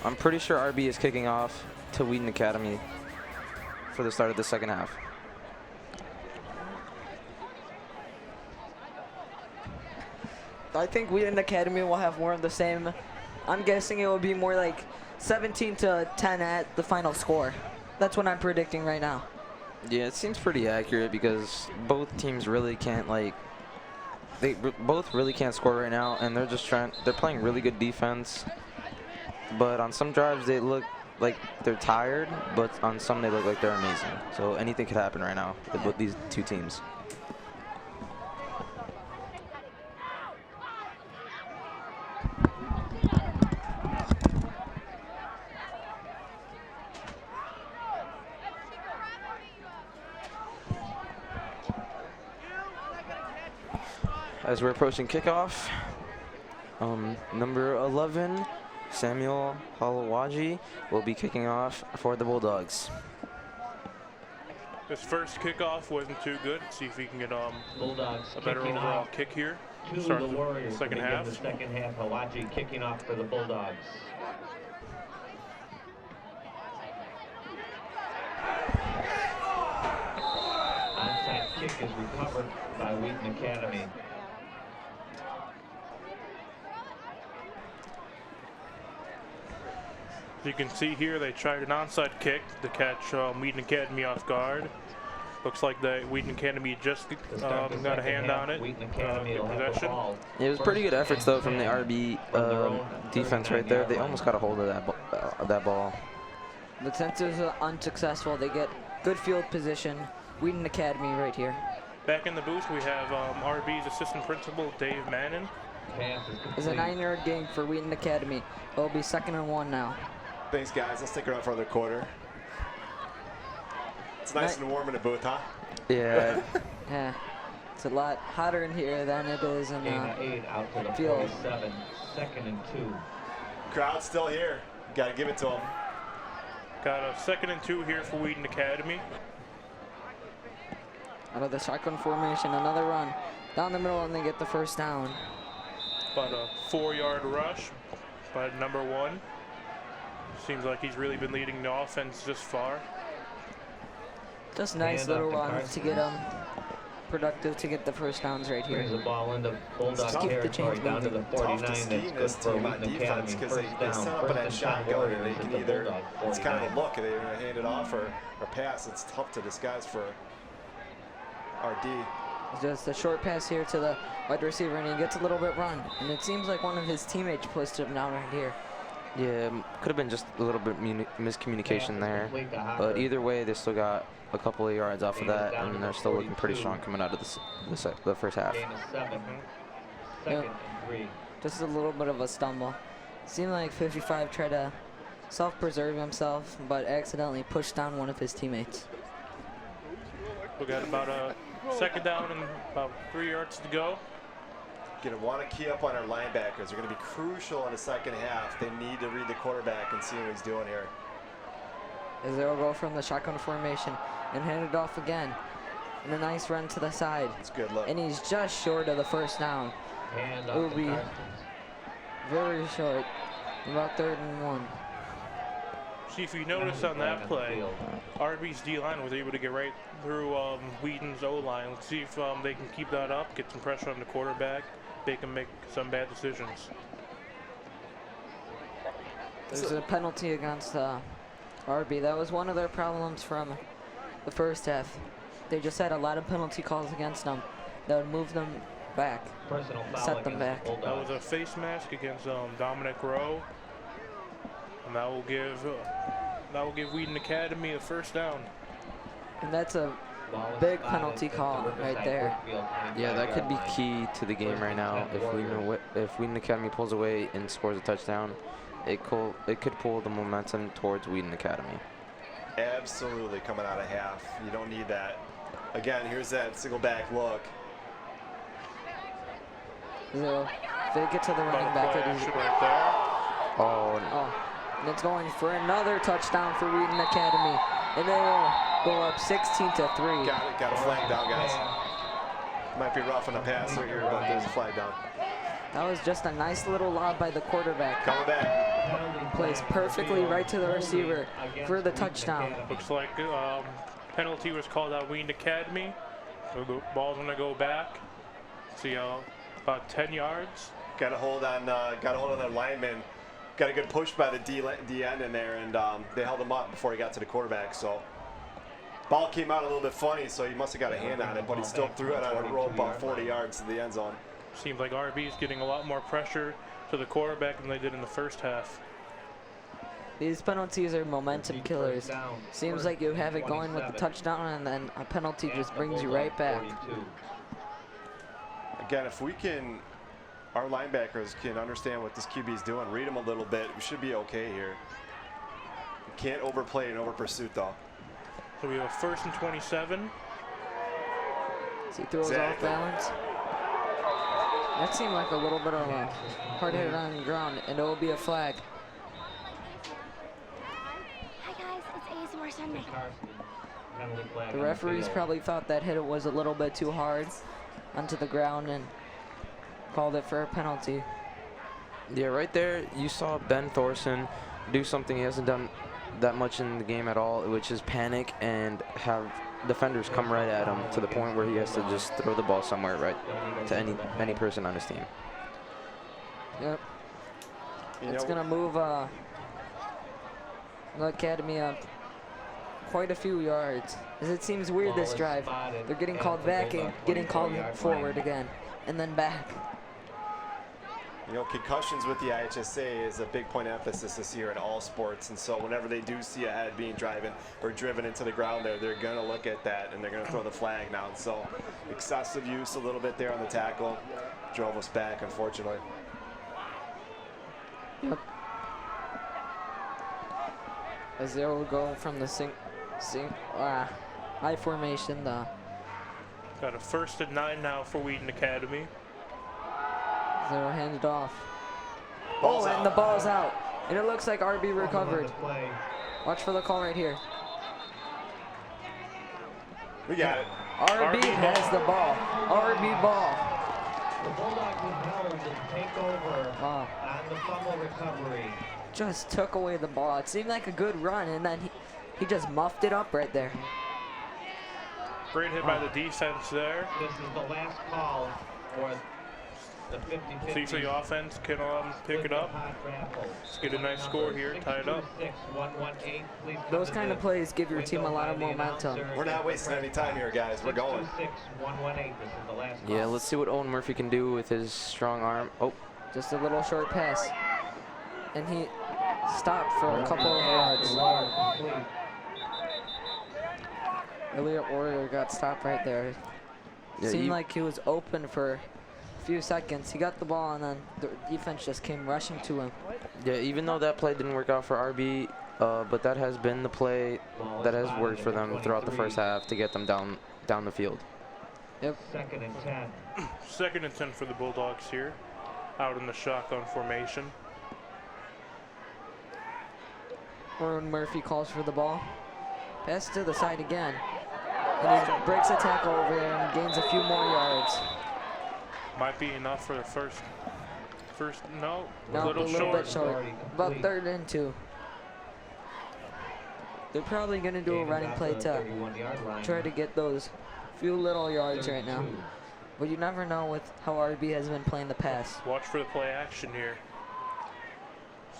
I'm pretty sure RB is kicking off to Wheaton Academy for the start of the second half. I think Wheaton Academy will have more of the same. I'm guessing it will be more like 17 to 10 at the final score. That's what I'm predicting right now. Yeah, it seems pretty accurate because both teams really can't both really can't score right now, and they're playing really good defense. But on some drives they look like they're tired, but on some they look like they're amazing. So anything could happen right now with these two teams. As we're approaching kickoff, number 11, Samuel Halawaji, will be kicking off for the Bulldogs. This first kickoff wasn't too good. See if we can get Bulldogs a better kicking overall off kick here. to Start the the Warriors. second Begin half. The second half, Hawaji kicking off for the Bulldogs. Onside kick is recovered by Wheaton Academy. As you can see here, they tried an onside kick to catch Wheaton Academy off guard. Looks like the Wheaton Academy just got a hand on it. Wheaton Academy in will have the possession. ball. It was pretty good efforts though from the RB defense right there. They almost got a hold of that ball. But since it was unsuccessful, they get good field position. Wheaton Academy right here. Back in the booth, we have RB's assistant principal, Dave Mannon. Pass is It's a complete. 9-yard gain for Wheaton Academy. It'll be 2nd and 1 now. Thanks, guys. Let's stick around for another quarter. It's nice and warm in the booth, huh? Yeah. Yeah, it's a lot hotter in here than it is in Gain of 8 out to the field. 47. 2nd and 2. Crowd's still here. Got to give it to them. Got a 2nd and 2 here for Wheaton Academy. Out of the shotgun formation, another run down the middle, and they get the first down. About a 4-yard rush by number 1. Seems like he's really been leading the offense this far. Just nice Hand little off to runs Carson. to get them productive to get the first downs right Brings here. the ball into Bulldog Keep the territory chains down to the moving. 49. Tough to scheme That's good this for team on Wheaton defense Academy. because First they down. set up in First that and 10 shotgun and they Warriors can at the either, Bulldog it's kind of 49. a look, they're going to hand it off or pass. It's tough to disguise for RD. It's just a short pass here to the wide receiver, and he gets a little bit run. And it seems like one of his teammates pushed him down right here. Yeah, could have been just a little bit miscommunication there. But either way, they still got a couple of yards off of that, and they're still looking pretty strong coming out of the first half. Gain of 7. Yeah. 2nd and 3. Just a little bit of a stumble. Seemed like 55 tried to self-preserve himself, but accidentally pushed down one of his teammates. We got about a 2nd down and about 3 yards to go. Going to want to key up on our linebackers. They're going to be crucial in the second half. They need to read the quarterback and see what he's doing here. As they'll go from the shotgun formation and hand it off again. And a nice run to the side. It's a good look. And he's just short of the first down. Hand It will off to be Carson. very short. About 3rd and 1. See if you notice on that play, RB's D-line was able to get right through Wheaton's O-line. Let's see if they can keep that up, get some pressure on the quarterback. They can make some bad decisions. There's a penalty against RB. That was one of their problems from the first half. They just had a lot of penalty calls against them that would move them back. Personal foul Set them against back. the That was Bulldogs. a face mask against Dominic Rowe, and that will give Wheaton Academy a first down. And that's a Ball is big spotted penalty at the call Riverside right there. Brookfield Yeah, that could be 25-yard line. key to the game right now. If Wheaton Academy pulls away and scores a touchdown, it could pull the momentum towards Wheaton Academy. Absolutely coming out of half. You don't need that. Again, here's that single back look. So fake it to the About running a back. play It is, action right there. Oh, oh, and it's going for another touchdown for Wheaton Academy. And they will go up 16-3. Got it. Got a flag down, guys. Might be rough on the passer here, but there's a flag down. That was just a nice little lob by the quarterback. Coming back. Plays perfectly right to the receiver for the touchdown. Looks like penalty was called out Wheaton Academy. So the ball's gonna go back. See about 10 yards. Got a hold on their lineman. Got a good push by the D end in there, and they held him up before he got to the quarterback. So ball came out a little bit funny, so he must have got a hand on it, but he still threw it on a rope about 40 yards to the end zone. Seems like RB is getting a lot more pressure to the quarterback than they did in the first half. These penalties are momentum killers. Seems like you have it going with the touchdown, and then a penalty just brings you right back. Again, if our linebackers can understand what this QB is doing, read him a little bit, we should be okay here. You can't overplay and over pursuit though. So we have a 1st and 27. As he throws off balance. That seemed like a little bit of a hard hit on the ground, and it will be a flag. Hi guys, it's ASMR Sunday. The referees probably thought that hit was a little bit too hard onto the ground and called it for a penalty. Yeah, right there you saw Ben Thorson do something he hasn't done that much in the game at all, which is panic and have defenders come right at him to the point where he has to just throw the ball somewhere right to any person on his team. Yep. It's going to move the Academy up quite a few yards. As it seems weird this drive. They're getting called back and getting called forward again, and then back. You know, concussions with the IHSA is a big point of emphasis this year in all sports, and so whenever they do see a head being driven into the ground there, they're going to look at that and they're going to throw the flag down. So excessive use a little bit there on the tackle drove us back, unfortunately. Yep. As they will go from the high formation, Got a 1st and 9 now for Wheaton Academy. They'll hand it off. And the ball's out. And it looks like RB recovered. Watch for the call right here. We got it. RB has the ball. RB ball. The Bulldogs were held to take over on the fumble recovery. Just took away the ball. It seemed like a good run, and then he just muffed it up right there. Great hit by the defense there. This is the last call for the 50-50. See if the offense can pick it up. Let's get a nice score here, tie it up. Those kind of plays give your team a lot of momentum. We're not wasting any time here, guys. We're going. Yeah, let's see what Owen Murphy can do with his strong arm. Oh, just a little short pass. And he stopped for a couple of yards. Elliot Warrior got stopped right there. Yeah, Seemed like he was open for a few seconds. He got the ball, and then the defense just came rushing to him. Yeah, even though that play didn't work out for RB, but that has been the play that has worked for them throughout the first half to get them down the field. Yep. 2nd and 10. 2nd and 10 for the Bulldogs here, out in the shotgun formation. Owen Murphy calls for the ball. Pass to the side again. And he breaks a tackle over there and gains a few more yards. Might be enough for the first no, No, a little bit short. About 3rd and 2. They're probably going to do a running play to try to get those few little yards right now. But you never know with how RB has been playing the pass. Watch for the play action here.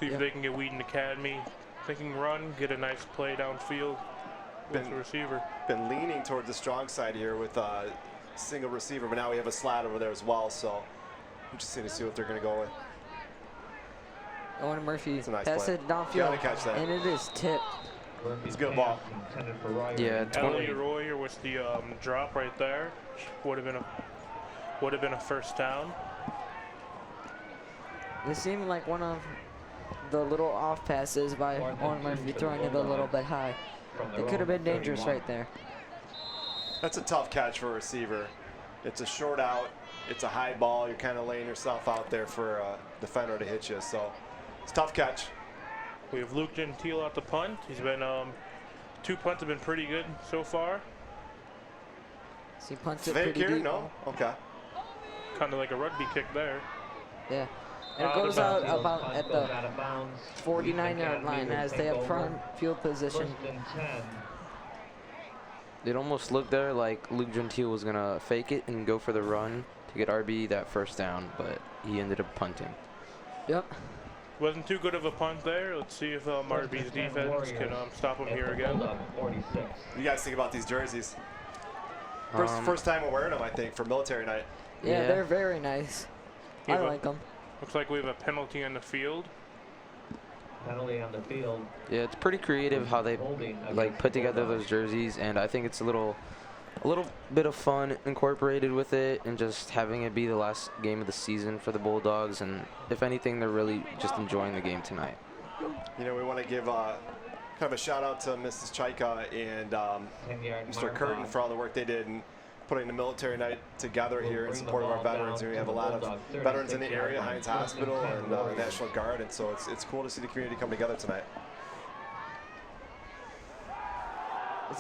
See if they can get Wheaton Academy thinking run, get a nice play downfield with the receiver. Been leaning towards the strong side here with a single receiver, but now we have a slot over there as well, so interesting to see what they're going to go with. Owen Murphy It's a nice pass play. it downfield, Gotta catch that. and it is tipped. It's a good ball. Yeah, Elliot Royer with the drop right there. Would have been a 1st down. It seemed like one of the little off passes by Owen Murphy, throwing it a little bit high. It could have been dangerous right there. That's a tough catch for a receiver. It's a short out. It's a high ball. You're kind of laying yourself out there for a defender to hit you. So it's a tough catch. We have Luke Gentile at the punt. He's been 2 punts have been pretty good so far. So he punts it Fake pretty here? deep. No? Okay. Kind of like a rugby kick there. Yeah. And it Out of goes out bounds. about at the 49-yard line as they have prime field position. First and 10. It almost looked there like Luke Gentile was going to fake it and go for the run to get RB that first down, but he ended up punting. Yep. Wasn't too good of a punt there. Let's see if RB's defense can stop him here again. You guys think about these jerseys? First time we're wearing them, I think, for military night. Yeah, they're very nice. I like them. Looks like we have a penalty on the field. Penalty on the field. Yeah, it's pretty creative how they like put together those jerseys, and I think it's a little bit of fun incorporated with it, and just having it be the last game of the season for the Bulldogs. And if anything, they're really just enjoying the game tonight. You know, we want to give kind of a shout out to Mrs. Chaika and Mr. Curtin for all the work they did in putting the military night together here in support of our veterans. And we have a lot of veterans in the area, Heinz Hospital and National Guard, and so it's cool to see the community come together tonight.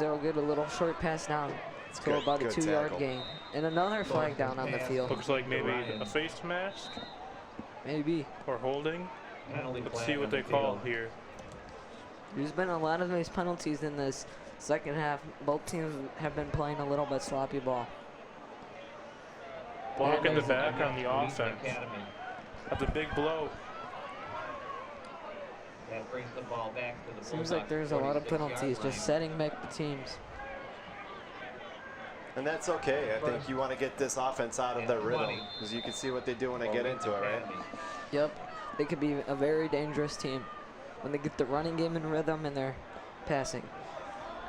They'll get a little short pass down. Let's go about a 2-yard gain. And another flag down on the field. Looks like maybe a face mask. Maybe. Or holding. Let's see what they call here. There's been a lot of nice penalties in this second half. Both teams have been playing a little bit sloppy ball. Block in the back on the offense. That's a big blow. That brings the ball back to the Seems like there's a lot of penalties, just setting back the teams. And that's okay. I think you want to get this offense out of their rhythm, because you can see what they do when they get into it, right? Yep. They could be a very dangerous team when they get the running game in rhythm and they're passing,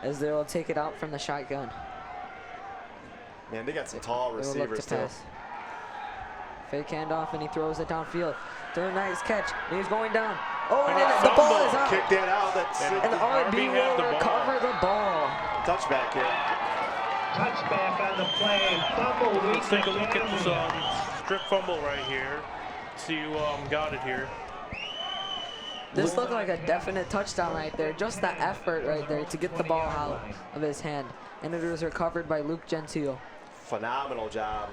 as they'll take it out from the shotgun. Man, they got some tall receivers too. Pass. Fake handoff, and he throws it downfield. Throw a nice catch, and he's going down. Oh, and then the ball is out. Kick that out. That's and RB will recover the ball. Touchback here. Touchback on the play. Fumble. Let's take a look at this strip fumble right here. See who got it here. This looked like a definite touchdown right there. Just the effort right there to get the ball out of his hand. And it was recovered by Luke Gentile. Phenomenal job.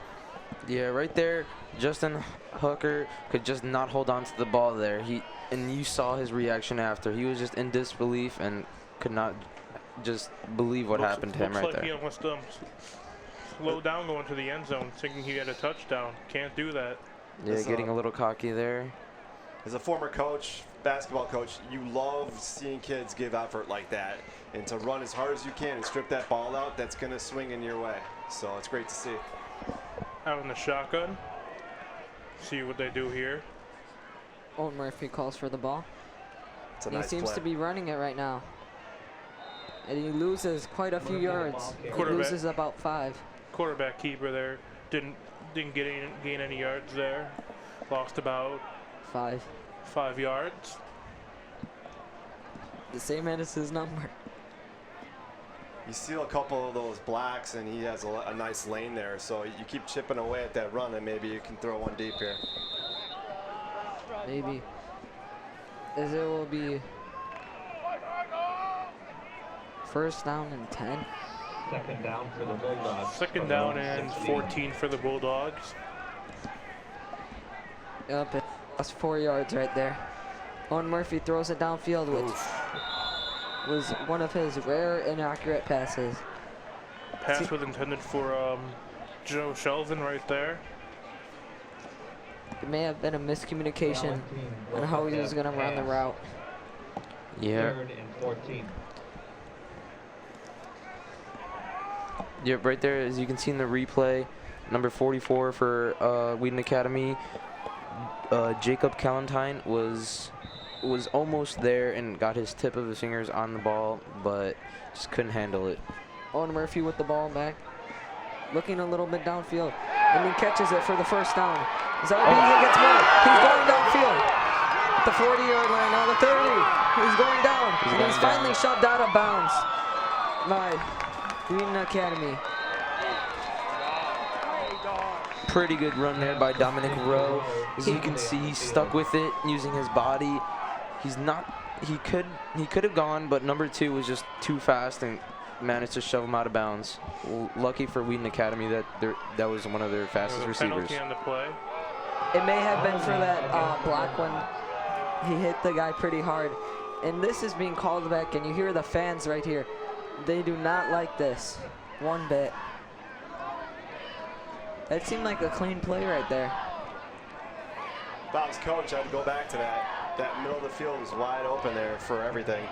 Yeah, right there, Justin Hooker could just not hold on to the ball there. And you saw his reaction after. He was just in disbelief and could not just believe what happened to him right there. Looks like he almost slowed down going to the end zone, thinking he had a touchdown. Can't do that. Yeah, getting a little cocky there. As a former coach, basketball coach, you love seeing kids give effort like that. And to run as hard as you can and strip that ball out, that's going to swing in your way. So it's great to see. Out in the shotgun. See what they do here. Owen Murphy calls for the ball. It's a He nice seems play. to be running it right now. And he loses quite a few yards. He loses about 5. Quarterback keeper there. Didn't gain any yards there. Lost about 5 yards. The same as his number. You steal a couple of those blacks, and he has a nice lane there. So you keep chipping away at that run, and maybe you can throw one deep here. Maybe. As it will be first down and 10. Second down for the Bulldogs. Second down and 14 for the Bulldogs. Yep, that's 4 yards right there. Owen Murphy throws it downfield, which was one of his rare inaccurate passes. Pass was intended for Joe Shelvin right there. It may have been a miscommunication on how he was going to run the route. Yeah. Third and 14. Yep, right there, as you can see in the replay, number 44 for Wheaton Academy, Jacob Calentine was almost there and got his tip of his fingers on the ball, but just couldn't handle it. Owen Murphy with the ball back, looking a little bit downfield, and he catches it for the first down. Zarbini gets more. He's going downfield. The 40-yard line, now the 30. He's going down, and he's finally shoved out of bounds by Wheaton Academy. Pretty good run there by Dominic Rowe. As you can see, he's stuck with it using his body. He could have gone, but number 2 was just too fast and managed to shove him out of bounds. Lucky for Wheaton Academy that was one of their fastest receivers. Penalty on the play. It may have been for that block when he hit the guy pretty hard. And this is being called back, and you hear the fans right here. They do not like this one bit. That seemed like a clean play right there. Bob's coach had to go back to that. That middle of the field was wide open there for everything.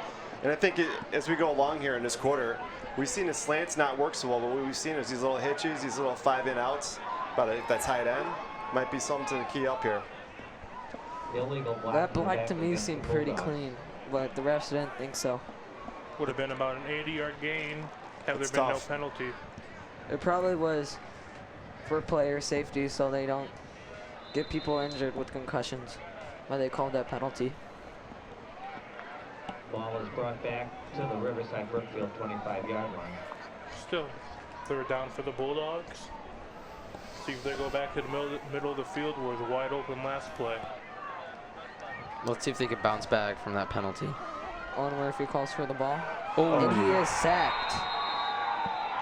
And I think as we go along here in this quarter, we've seen the slants not work so well, but what we've seen is these little hitches, these little 5-in outs. But that tight end might be something to key up here. That block to me seemed pretty clean, but the refs didn't think so. Would have been about an 80-yard gain had there It's been tough. no penalty. It probably was for player safety so they don't get people injured with concussions, why they called that penalty. Ball is brought back to the Riverside Brookfield 25-yard line. Still, third down for the Bulldogs. See if they go back to the middle of the field where the wide open last play. Let's see if they can bounce back from that penalty. Owen Murphy calls for the ball. Oh, And he is sacked.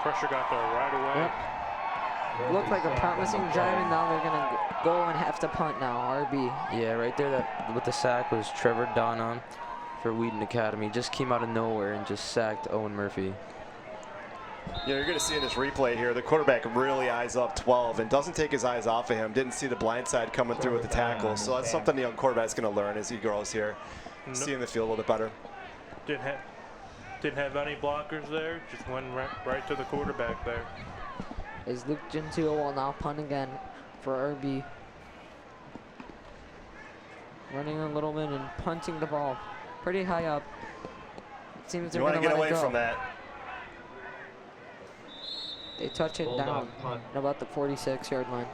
Pressure got there right away. Yep. Looked like a promising drive, and now they're going to go and have to punt now, RB. yeah, right there with the sack was Trevor Donham for Wheaton Academy. Just came out of nowhere and just sacked Owen Murphy. You know, you're going to see in this replay here, the quarterback really eyes up 12 and doesn't take his eyes off of him. Didn't see the blind side coming through with the tackle. So that's something the young quarterback's going to learn as he grows here. Seeing the field a little bit better. Didn't have any blockers there. Just went right to the quarterback there. As Luke Gentile will now punt again for RB. Running a little bit and punting the ball pretty high up. It seems they're You going want to to let get it away go. from that. They touch it down at about the 46-yard line.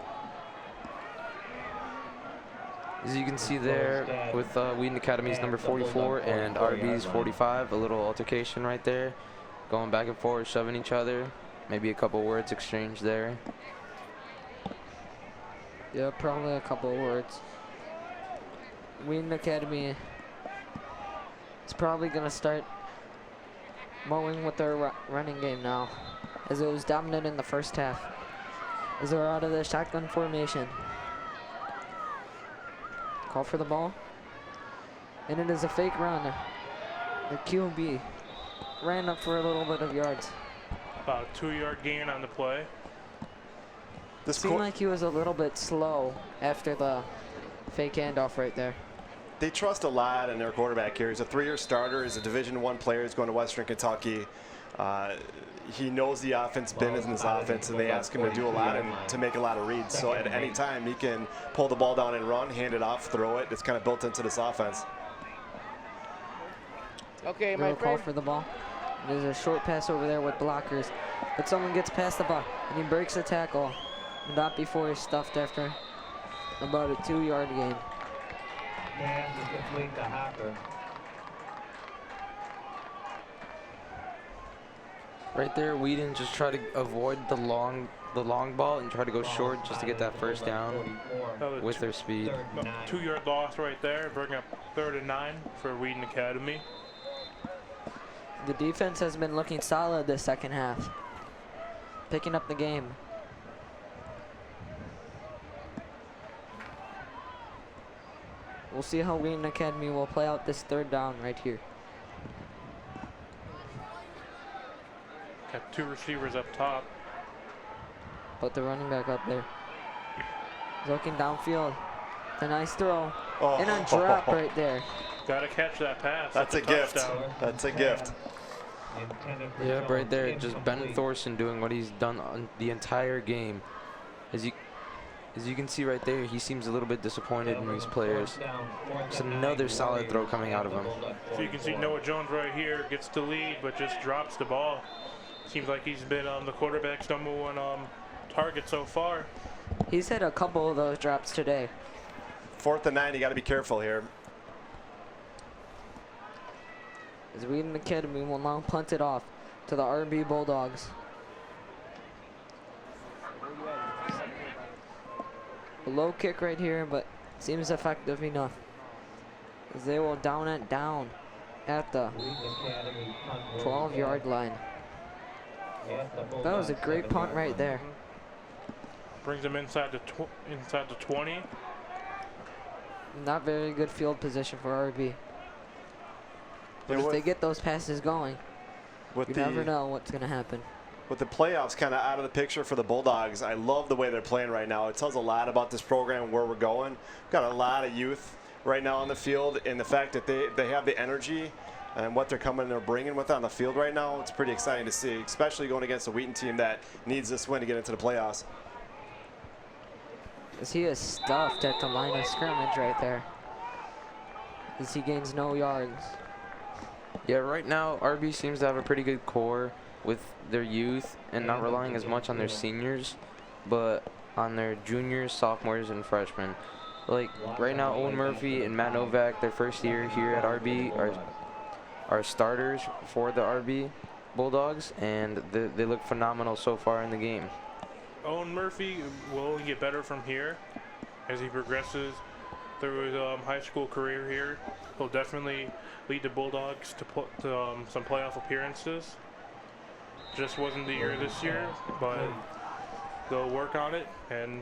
As you can see there with Wheaton Academy's number 44 and RB's 45, a little altercation right there. Going back and forth, shoving each other. Maybe a couple words exchanged there. Yeah, probably a couple of words. Wheaton Academy is probably going to start mowing with their running game now, as it was dominant in the first half, as they're out of the shotgun formation. Call for the ball, and it is a fake run. The QB ran up for a little bit of yards. About a 2-yard gain on the play. This Seemed like he was a little bit slow after the fake handoff right there. They trust a lot in their quarterback here. He's a 3-year starter. He's a Division I player. He's going to Western Kentucky. He knows the offense, been in this offense, and they ask him to do a lot and to make a lot of reads. So at any time, he can pull the ball down and run, hand it off, throw it. It's kind of built into this offense. Okay, Little call for the ball. There's a short pass over there with blockers, but someone gets past the ball, and he breaks the tackle. Not before he's stuffed after about a 2-yard gain. Pass is complete to Hopper. Right there, Wheaton just tried to avoid the long ball and try to go short just to get that first down with their speed. 2-yard loss right there. Bring up 3rd and 9 for Wheaton Academy. The defense has been looking solid this second half, picking up the game. We'll see how Wheaton Academy will play out this 3rd down right here. Got 2 receivers up top. Put the running back up there. He's looking downfield. A nice throw. Oh. And a drop right there. Got to catch that pass. That's a gift. touchdown. That's a gift. Yeah, right there, just Ben Thorson doing what he's done on the entire game. As you can see right there, he seems a little bit disappointed in these players. Just another solid throw coming out of him. So you can see Noah Jones right here gets the lead, but just drops the ball. Seems like he's been the quarterback's #1 target so far. He's had a couple of those drops today. 4th and 9, you got to be careful here. As Wheaton Academy will now punt it off to the RB Bulldogs. A low kick right here, but seems effective enough, as they will down it down at the 12-yard line. That was a great punt right there. Brings him inside the 20. Not very good field position for RB. But if they get those passes going, you never know what's going to happen. With the playoffs kind of out of the picture for the Bulldogs, I love the way they're playing right now. It tells a lot about this program and where we're going. We've got a lot of youth right now on the field, and the fact that they have the energy and what they're bringing with on the field right now, it's pretty exciting to see, especially going against a Wheaton team that needs this win to get into the playoffs. As he is stuffed at the line of scrimmage right there, as he gains no yards. Yeah, right now RB seems to have a pretty good core with their youth and not relying as much on their seniors, but on their juniors, sophomores, and freshmen. Like right now, Owen Murphy and Matt Novak, their first year here at RB, are starters for the RB Bulldogs, and they look phenomenal so far in the game. Owen Murphy will only get better from here as he progresses through his high school career here. He'll definitely lead the Bulldogs to some playoff appearances. Just wasn't the year this year, but they'll work on it and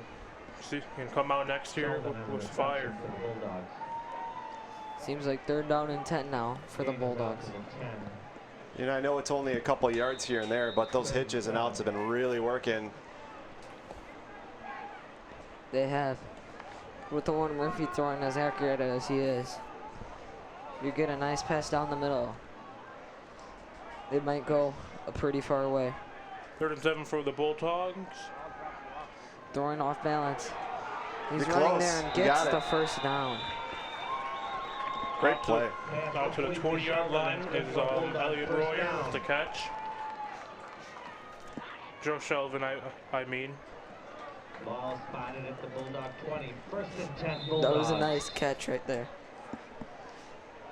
see and come out next year with fire. Seems like 3rd down and 10 now for the Bulldogs. You know, I know it's only a couple of yards here and there, but those hitches and outs have been really working. They have. With the one Murphy throwing as accurate as he is, you get a nice pass down the middle. It might go a pretty far away. 3rd and 7 for the Bulldogs. Throwing off balance. He's You're running close. there and You gets got the it. first down. Great play. Out to the 20-yard line is Elliot Royer with the catch. Joe Shelvin, I mean. Ball spotted at the Bulldog 20. 1st and 10 Bulldogs. That was a nice catch right there.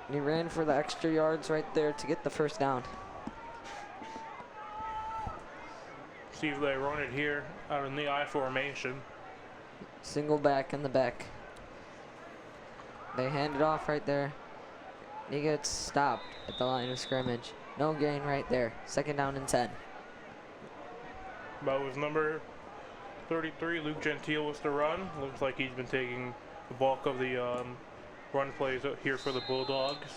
And he ran for the extra yards right there to get the first down. See if they run it here out in the I formation. Single back in the back. They hand it off right there. He gets stopped at the line of scrimmage. No gain right there. 2nd down and 10. That was number 33, Luke Gentile, with the run. Looks like he's been taking the bulk of the run plays here for the Bulldogs.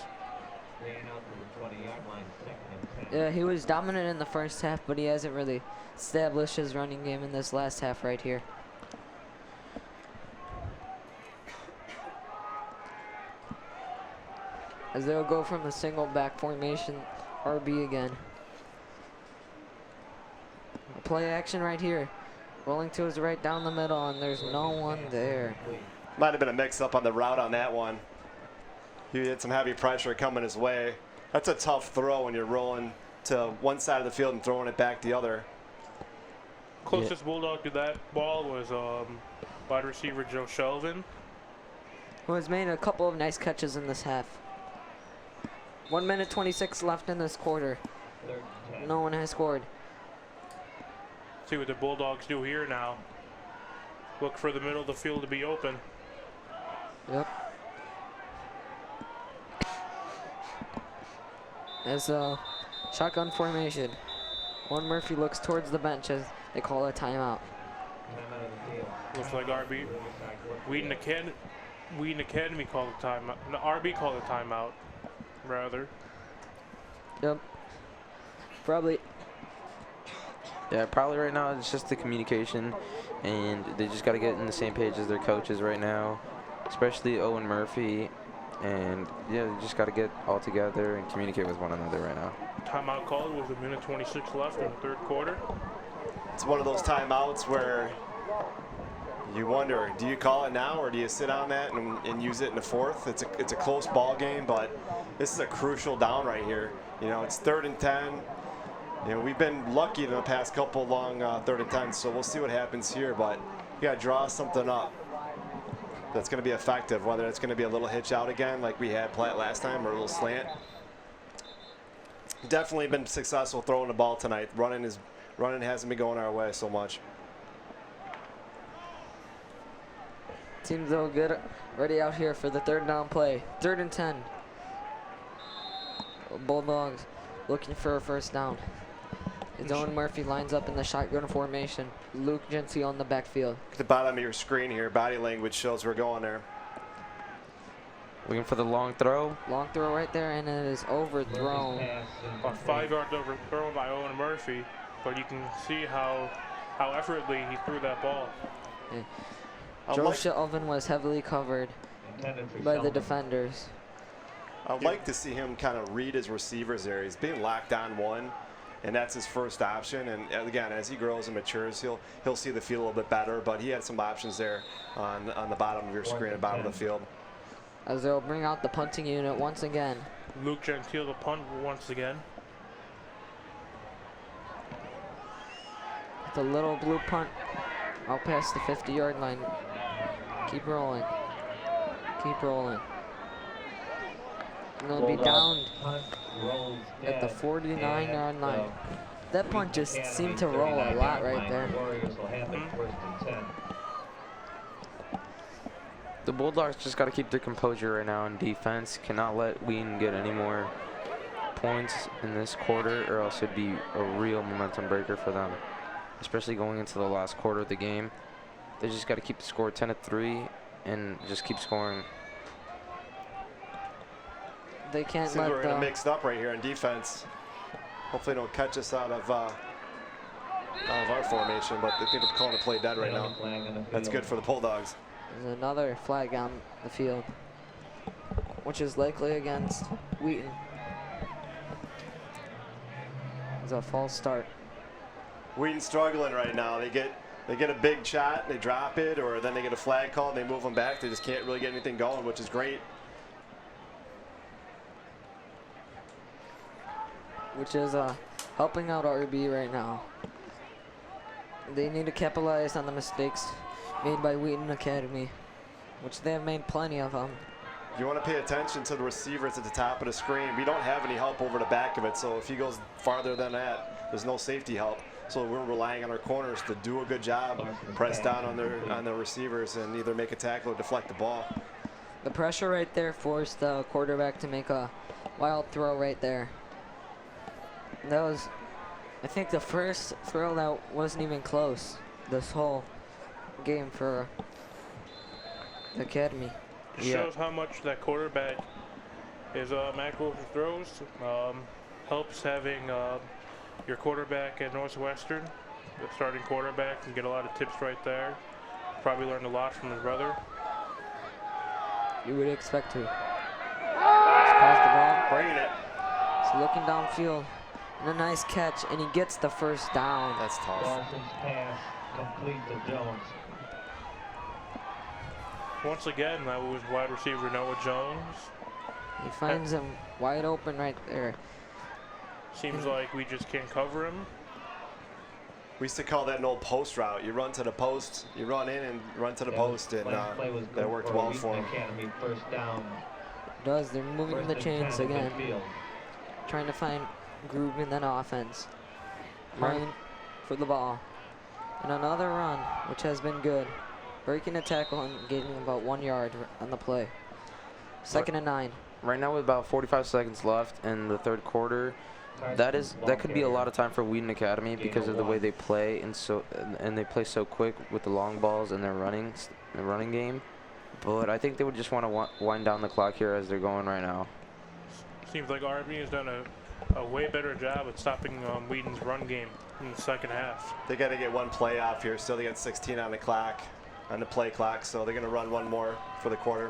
Yeah, he was dominant in the first half, but he hasn't really established his running game in this last half right here. As they'll go from the single back formation, RB again. Play action right here. Rolling to his right down the middle, and there's no one there. Might have been a mix-up on the route on that one. He had some heavy pressure coming his way. That's a tough throw when you're rolling to one side of the field and throwing it back the other. Closest Bulldog to that ball was wide receiver Joe Shelvin. Who has made a couple of nice catches in this half. 1 minute 26 left in this quarter. No one has scored. See what the Bulldogs do here now. Look for the middle of the field to be open. Yep. As a shotgun formation, one Murphy looks towards the bench as they call a timeout. Looks like RB. Wheaton Academy called a timeout. No, RB called a timeout, rather. Yep. Probably. Yeah, probably right now it's just the communication, and they just got to get in the same page as their coaches right now, especially Owen Murphy. And yeah, they just got to get all together and communicate with one another right now. Timeout called with 1:26 left in the 3rd quarter. It's one of those timeouts where you wonder, do you call it now or do you sit on that and use it in the 4th? It's a close ball game, but this is a crucial down right here. You know, it's 3rd and 10. You know, we've been lucky in the past couple long 3rd and 10, so we'll see what happens here, but you got to draw something up that's going to be effective, whether it's going to be a little hitch out again like we had last time or a little slant. Definitely been successful throwing the ball tonight. Running hasn't been going our way so much. Teams though good ready out here for the 3rd down play. 3rd and 10. Bulldogs looking for a 1st down. Dylan Murphy lines up in the shotgun formation. Luke Gentile in the backfield. At the bottom of your screen here, body language shows we're going there. Looking for the long throw. Long throw right there, and it is overthrown. About 5 yards overthrown by Owen Murphy, but you can see how effortlessly he threw that ball. Yeah. Joe Shelvin was heavily covered by the defenders. I'd like to see him kind of read his receivers there. He's being locked on one, and that's his first option. And again, as he grows and matures, he'll see the field a little bit better. But he had some options there on the bottom of your screen, the bottom of the field. As they'll bring out the punting unit once again. Luke Gentile the punt once again. The little blue punt out past the 50-yard line. Keep rolling. Keep rolling. And they'll be down at the 49-yard line. That punt just seemed to roll a lot right there. The Bulldogs just got to keep their composure right now on defense. Cannot let Wheaton get any more points in this quarter, or else it'd be a real momentum breaker for them, especially going into the last quarter of the game. They just got to keep the score 10-3 and just keep scoring. They can't Seems let we're gonna mixed up right here on defense. Hopefully they don't catch us out of our formation, but they think they're calling the play dead right now. That's good for the Bulldogs. There's another flag on the field, which is likely against Wheaton. It's a false start. Wheaton's struggling right now. They get a big shot, they drop it, or then they get a flag call and they move them back. They just can't really get anything going, which is great. Which is helping out RB right now. They need to capitalize on the mistakes made by Wheaton Academy, which they have made plenty of them. You want to pay attention to the receivers at the top of the screen. We don't have any help over the back of it, so if he goes farther than that, there's no safety help. So we're relying on our corners to do a good job, press down on their receivers, and either make a tackle or deflect the ball. The pressure right there forced the quarterback to make a wild throw right there. That was, I think, the first throw that wasn't even close this whole game for the Academy. It shows how much that quarterback is accurate with throws. Helps having your quarterback at Northwestern, the starting quarterback, and get a lot of tips right there. Probably learned a lot from his brother. You would expect to. Just pass the ball. Bringing it. He's looking downfield. And a nice catch, and he gets the first down. That's tough. Dalton's pass complete to Jones. Once again, that was wide receiver Noah Jones. He finds him wide open right there. Seems like we just can't cover him. We used to call that an old post route. You run to the post, you run in and run to the post, and that worked well for him. Academy first down. It does. They're moving the chains again. Trying to find groove in that offense. Running for the ball. And another run, which has been good. Breaking a tackle and getting about 1 yard on the play. 2nd and 9. Right now with about 45 seconds left in the third quarter, that could be a lot of time for Wheaton Academy because of the way they play, and they play so quick with the long balls and their running game. But I think they would just want to wind down the clock here as they're going right now. Seems like RB has done a way better job at stopping Wheaton's run game in the second half. They got to get one play off here. Still, they got 16 on the clock, on the play clock, so they're going to run one more for the quarter.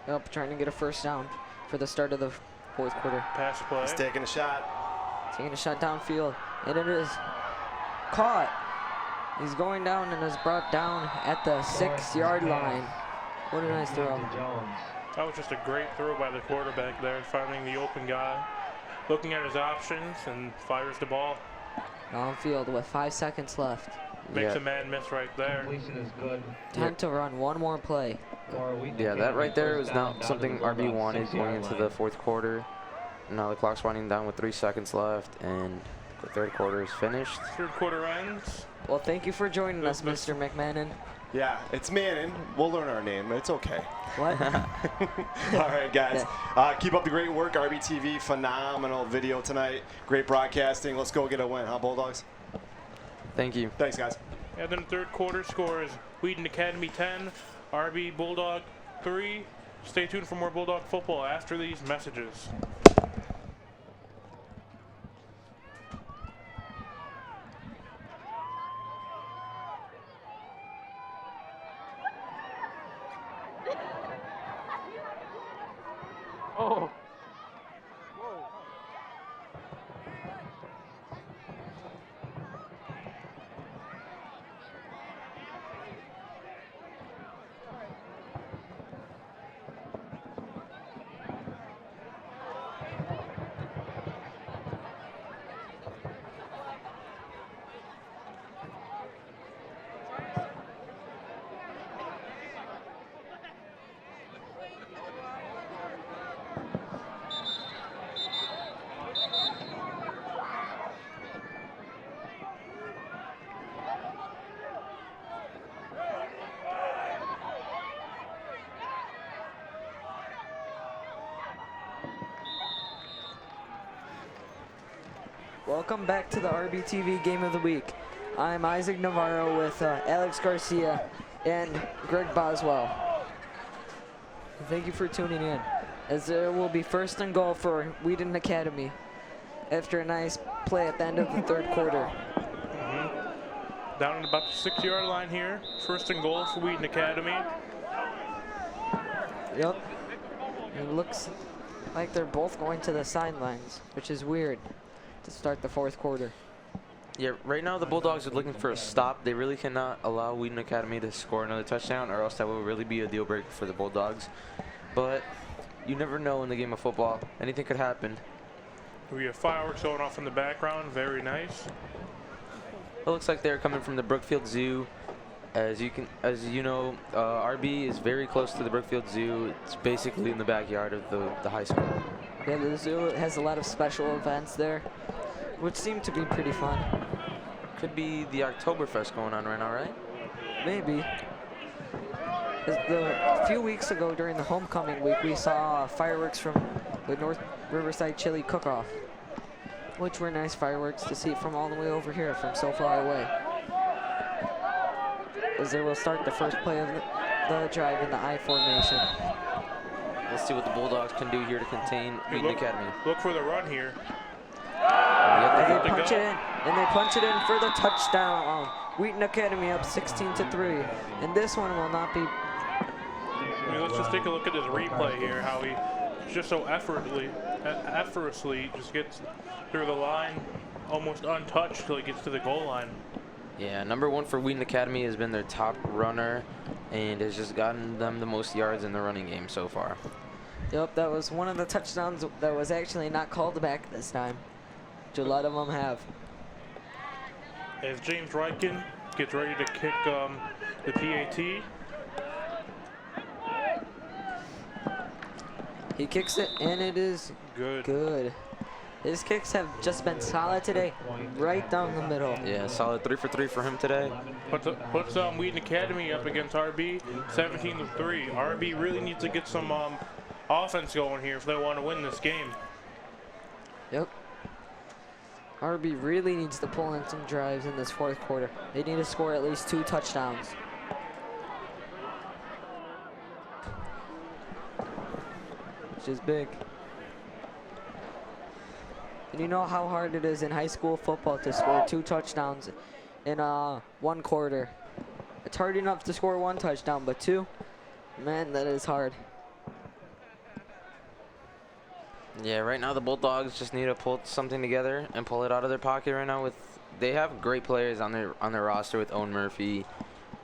Yep, trying to get a first down for the start of the fourth quarter. Pass play. He's taking a shot. Taking a shot downfield, and it is caught. He's going down and is brought down at the 6-yard line. What a nice throw. That was just a great throw by the quarterback there, finding the open guy, looking at his options, and fires the ball. Downfield with 5 seconds left. Makes a man miss right there. Time to run one more play. Yeah, that right there was not something RB wanted going into the fourth quarter. Now the clock's winding down with 3 seconds left, and The third quarter is finished. Third quarter ends. Well, thank you for joining us, Mr. McMahon. Yeah, it's Mannon. We'll learn our name. It's okay. What? All right, guys. Keep up the great work. RBTV, phenomenal video tonight. Great broadcasting. Let's go get a win, huh, Bulldogs? Thank you. Thanks, guys. And then the third quarter scores Wheaton Academy 10, RB Bulldog 3. Stay tuned for more Bulldog football after these messages. Oh. Welcome back to the RBTV Game of the Week. I'm Isaac Navarro with Alex Garcia and Greg Boswell. Thank you for tuning in, as there will be first and goal for Wheaton Academy after a nice play at the end of the third quarter. Down at about the 6-yard line here. First and goal for Wheaton Academy. Yep. It looks like they're both going to the sidelines, which is weird to start the fourth quarter. Yeah, right now the Bulldogs are looking for a stop. They really cannot allow Wheaton Academy to score another touchdown, or else that will really be a deal breaker for the Bulldogs. But you never know in the game of football. Anything could happen. We have fireworks going off in the background. Very nice. It looks like they're coming from the Brookfield Zoo. As you know, RB is very close to the Brookfield Zoo. It's basically in the backyard of the high school. Yeah, the zoo has a lot of special events there, which seem to be pretty fun. Could be the Oktoberfest going on right now, right? Maybe. A few weeks ago during the homecoming week, we saw fireworks from the North Riverside Chili Cook-Off, which were nice fireworks to see from all the way over here, from so far away. As they will start the first play of the drive in the I formation. Let's see what the Bulldogs can do here to contain Wheaton Academy. Look for the run here. And they punch it in, and they punch it in for the touchdown. Wheaton Academy up 16-3, and this one will not be. I mean, let's just take a look at this replay here, how he just so effortlessly just gets through the line, almost untouched till he gets to the goal line. Yeah, number one for Wheaton Academy has been their top runner and has just gotten them the most yards in the running game so far. Yep, that was one of the touchdowns that was actually not called back this time, which a lot of them have. As James Ryken gets ready to kick the PAT. He kicks it, and it is good. His kicks have just been solid today, right down the middle. Yeah, solid 3 for 3 for him today. Puts Wheaton Academy up against RB, 17-3. RB really needs to get some offense going here if they want to win this game. Yep. RB really needs to pull in some drives in this fourth quarter. They need to score at least 2 touchdowns. Which is big. And you know how hard it is in high school football to score 2 touchdowns in one quarter. It's hard enough to score 1 touchdown, but 2, man, that is hard. Yeah, right now the Bulldogs just need to pull something together and pull it out of their pocket right now. They have great players on their roster with Owen Murphy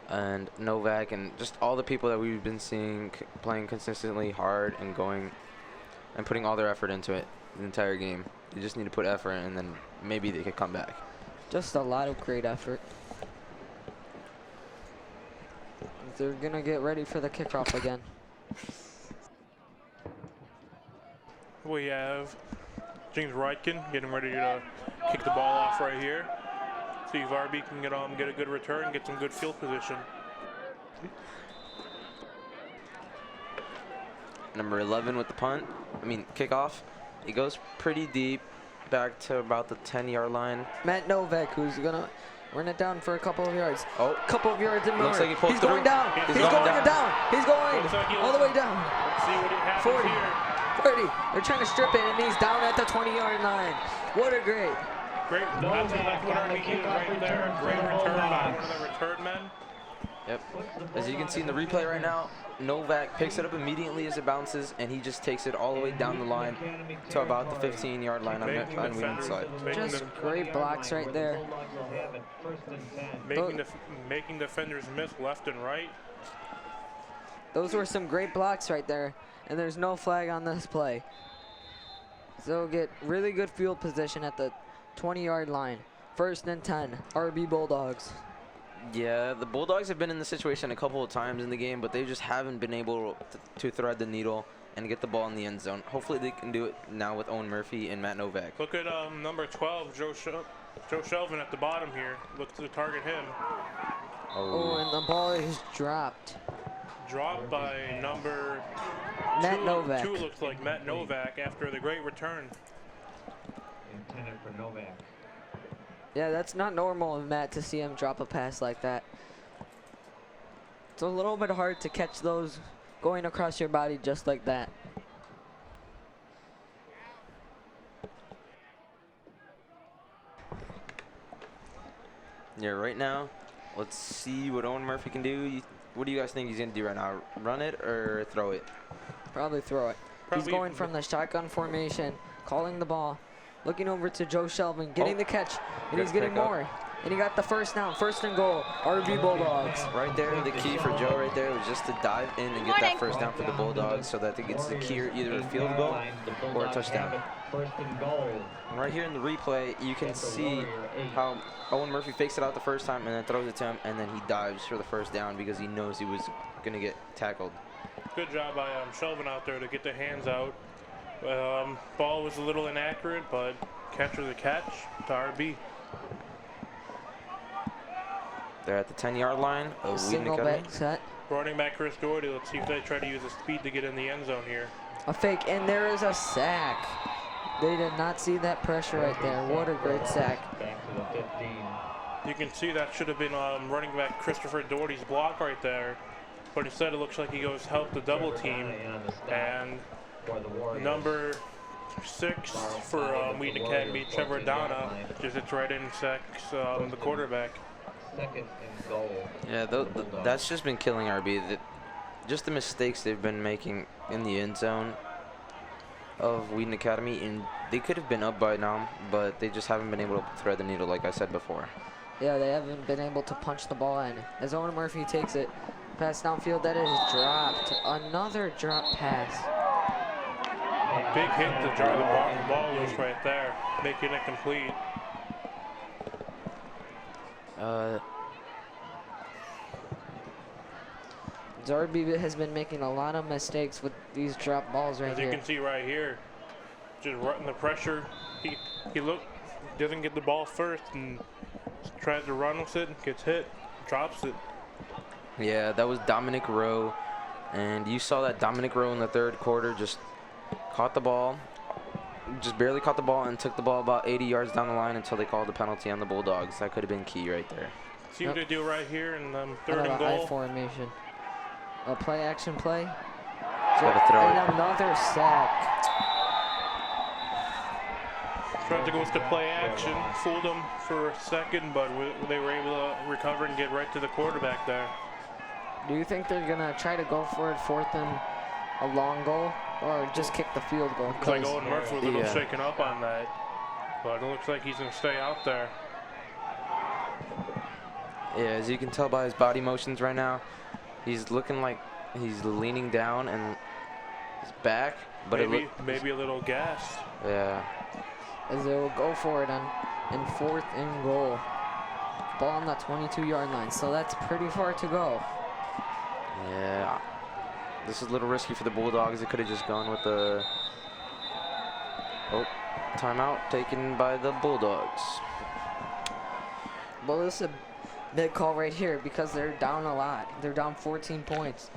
and Novak and just all the people that we've been seeing playing consistently hard and going and putting all their effort into it the entire game. They just need to put effort in, and then maybe they could come back. Just a lot of great effort. They're gonna get ready for the kickoff again. We have James Rytkin getting ready to kick the ball off right here. See if RB can get a good return, get some good field position. Number 11 with the kickoff. He goes pretty deep, back to about the 10-yard line. Matt Novak, who's gonna run it down for a couple of yards. Oh, Couple of yards and more. looks like he pulled He's through. going down. He's going down. He's going all the way down. Let's see what happens 40, here. 30. They're trying to strip it, and he's down at the 20-yard line. What a great. Great. That's what RB did right there. Great return by one of the return men. Yep. As you can see in the replay right now, Novak picks it up immediately as it bounces, and he just takes it all the way down the line to about the 15-yard line on Wheaton's side. Just great blocks right there. Making defenders miss left and right. Those were some great blocks right there, and there's no flag on this play. So get really good field position at the 20-yard line. 1st and 10, RB Bulldogs. Yeah, the Bulldogs have been in this situation a couple of times in the game, but they just haven't been able to thread the needle and get the ball in the end zone. Hopefully they can do it now with Owen Murphy and Matt Novak. Look at number 12, Joe Shelvin at the bottom here. Look to target him. Oh, and the ball is dropped. Dropped by number Matt Novak. 2 looks like Matt Novak after the great return. Intended for Novak. Yeah, that's not normal of Matt to see him drop a pass like that. It's a little bit hard to catch those going across your body just like that. Yeah, right now, let's see what Owen Murphy can do. What do you guys think he's going to do right now? Run it or throw it? Probably throw it. He's going from the shotgun formation, calling the ball, looking over to Joe Shelvin, getting the catch, and he's getting more. And he got the first down, 1st and goal, RB Bulldogs. Right there, the key for Joe right there was just to dive in and get that first down for the Bulldogs so that they get secure either a field goal or a touchdown. 1st and goal. And right here in the replay, you can see how Owen Murphy fakes it out the first time and then throws it to him, and then he dives for the first down because he knows he was going to get tackled. Good job by Shelvin out there to get the hands out. Ball was a little inaccurate, but catcher the catch to RB. They're at the 10-yard line of Wheaton Single Academy. back set. Running back Chris Doherty. Let's see if they try to use the speed to get in the end zone here. A fake, and there is a sack. They did not see that pressure right there. What a great sack. Back to the 15. You can see that should have been running back Christopher Doherty's block right there. But instead it looks like he goes help the double team. And number 6 for Wheaton Academy, Trevor Donna, just hits right in and sacks the quarterback. 2nd and goal. Yeah, that's just been killing RB. Just the mistakes they've been making in the end zone of Wheaton Academy, and they could have been up by now, but they just haven't been able to thread the needle like I said before. Yeah, they haven't been able to punch the ball in. As Owen Murphy takes it, pass downfield, that is dropped. Another drop pass. Big hit to jar the ball loose right there, making it complete. Zarby has been making a lot of mistakes with these drop balls right As here. you can see right here, just running the pressure. He doesn't get the ball first and tries to run with it, gets hit, drops it. Yeah, that was Dominic Rowe, and you saw that Dominic Rowe in the 3rd quarter just caught the ball, just barely caught the ball and took the ball about 80 yards down the line until they called the penalty on the Bulldogs. That could have been key right there. See what they do right here in 3rd Out and of goal. I formation. A play action play. Try to throw it. And another sack. Tried to go with the play action, fooled them for a second, but they were able to recover and get right to the quarterback there. Do you think they're gonna try to go for it 4th and a long goal, or just kick the field goal? Looks like Owen Murphy was a little shaken up on that, but it looks like he's gonna stay out there. Yeah, as you can tell by his body motions right now, he's looking like he's leaning down and his back, but maybe a little gassed. Yeah. As they will go for it in 4th and goal. Ball on the 22-yard line, so that's pretty far to go. Yeah. This is a little risky for the Bulldogs. They could have just gone with the... Oh, Timeout taken by the Bulldogs. Well, this is a big call right here because they're down a lot. They're down 14 points.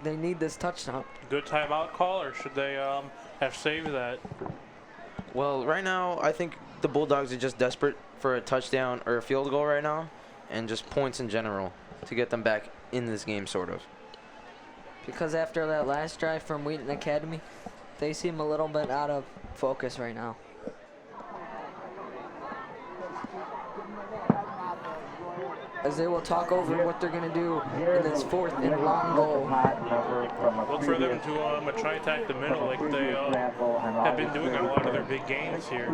They need this touchdown. Good timeout call, or should they have saved that? Well, right now, I think the Bulldogs are just desperate for a touchdown or a field goal right now, and just points in general to get them back in this game, sort of. Because after that last drive from Wheaton Academy, they seem a little bit out of focus right now. As they will talk over what they're going to do in this 4th and long goal. Look for them to try attack the middle like they have been doing on a lot of their big games here.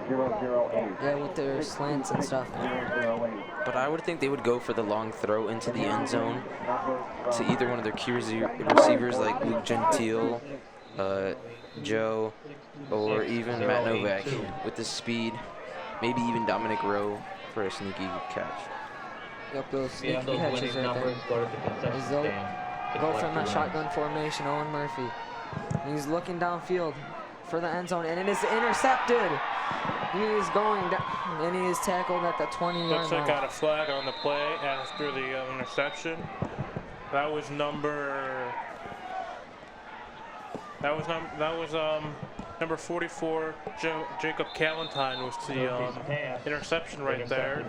Yeah, with their slants and stuff. But I would think they would go for the long throw into the end zone to either one of their key receivers like Luke Gentile, Joe, or even Matt Novak with the speed. Maybe even Dominic Rowe for a sneaky catch. Yep, those sneaky catches right there. As they'll go from that shotgun formation, Owen Murphy. He's looking downfield for the end zone, and it is intercepted. He is going down, and he is tackled at the 20-yard line. Looks like got a flag on the play after the interception. That was number 44, Jacob Callentine was the interception right there.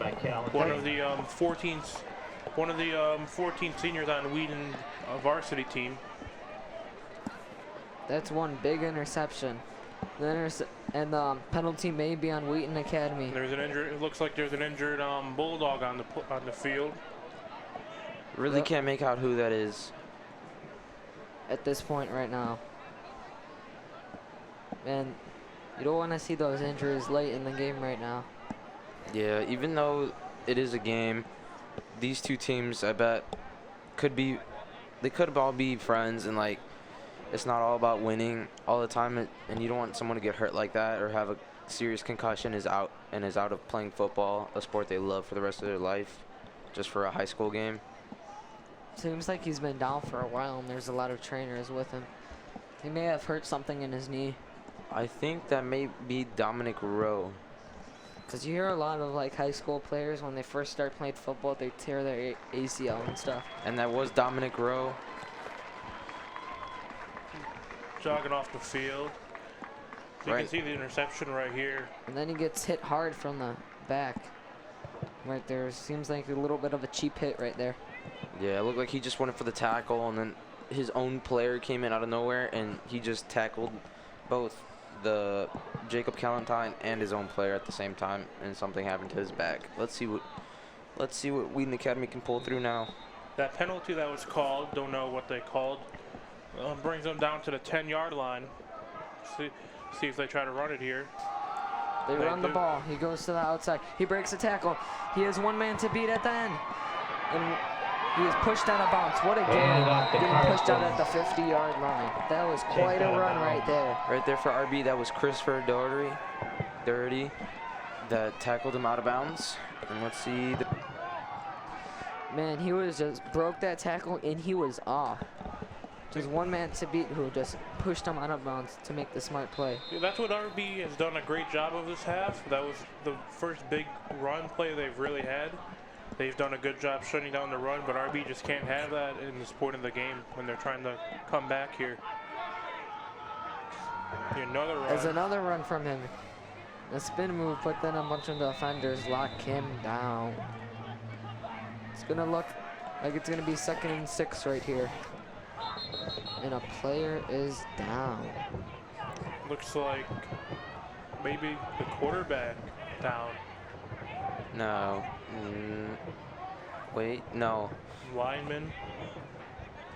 One of the 14 seniors on Wheaton varsity team. That's one big interception. And the penalty may be on Wheaton Academy. There's an injured. It looks like there's an injured Bulldog on the field. Really can't make out who that is at this point right now. And you don't want to see those injuries late in the game right now. Yeah, even though it is a game, these two teams, I bet, they could all be friends, and like, it's not all about winning all the time, and you don't want someone to get hurt like that or have a serious concussion is out of playing football, a sport they love for the rest of their life, just for a high school game. Seems like he's been down for a while, and there's a lot of trainers with him. He may have hurt something in his knee. I think that may be Dominic Rowe. Because you hear a lot of like high school players, when they first start playing football, they tear their ACL and stuff. And that was Dominic Rowe. Jogging off the field. So you can see the interception right here. And then he gets hit hard from the back. Right there. Seems like a little bit of a cheap hit right there. Yeah, it looked like he just went for the tackle, and then his own player came in out of nowhere, and he just tackled both the Jacob Callentine and his own player at the same time, and something happened to his back. Let's see what Wheaton Academy can pull through now. That penalty that was called, don't know what they called, brings them down to the 10-yard line. See if they try to run it here. They run the ball. He goes to the outside. He breaks a tackle. He has one man to beat at the end. And he is pushed out of bounds. What a game. Getting pushed out at the 50-yard line. That was quite a run right there. Right there for RB, that was Christopher Doherty that tackled him out of bounds. And let's see. Man, he was just broke that tackle, and he was off. Just one man to beat who just pushed him out of bounds to make the smart play. Yeah, that's what RB has done a great job of this half. That was the first big run play they've really had. They've done a good job shutting down the run, but RB just can't have that in this point of the game when they're trying to come back here. Another run. There's another run from him. A spin move, but then a bunch of defenders lock him down. It's going to look like it's going to be 2nd and 6 right here. And a player is down. Looks like maybe the quarterback down. No. Wait, no. Lineman.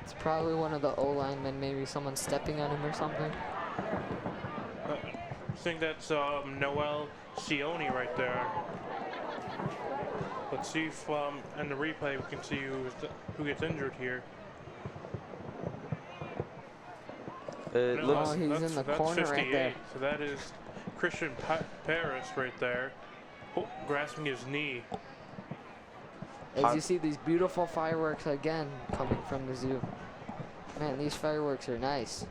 It's probably one of the O-linemen, maybe someone stepping on him or something. I think that's Noel Sione right there. Let's see if in the replay we can see who gets injured here. It looks. Oh, he's in the corner 58. right there. So that is Christian Paris right there, grasping his knee. As you see these beautiful fireworks again coming from the zoo. Man, these fireworks are nice.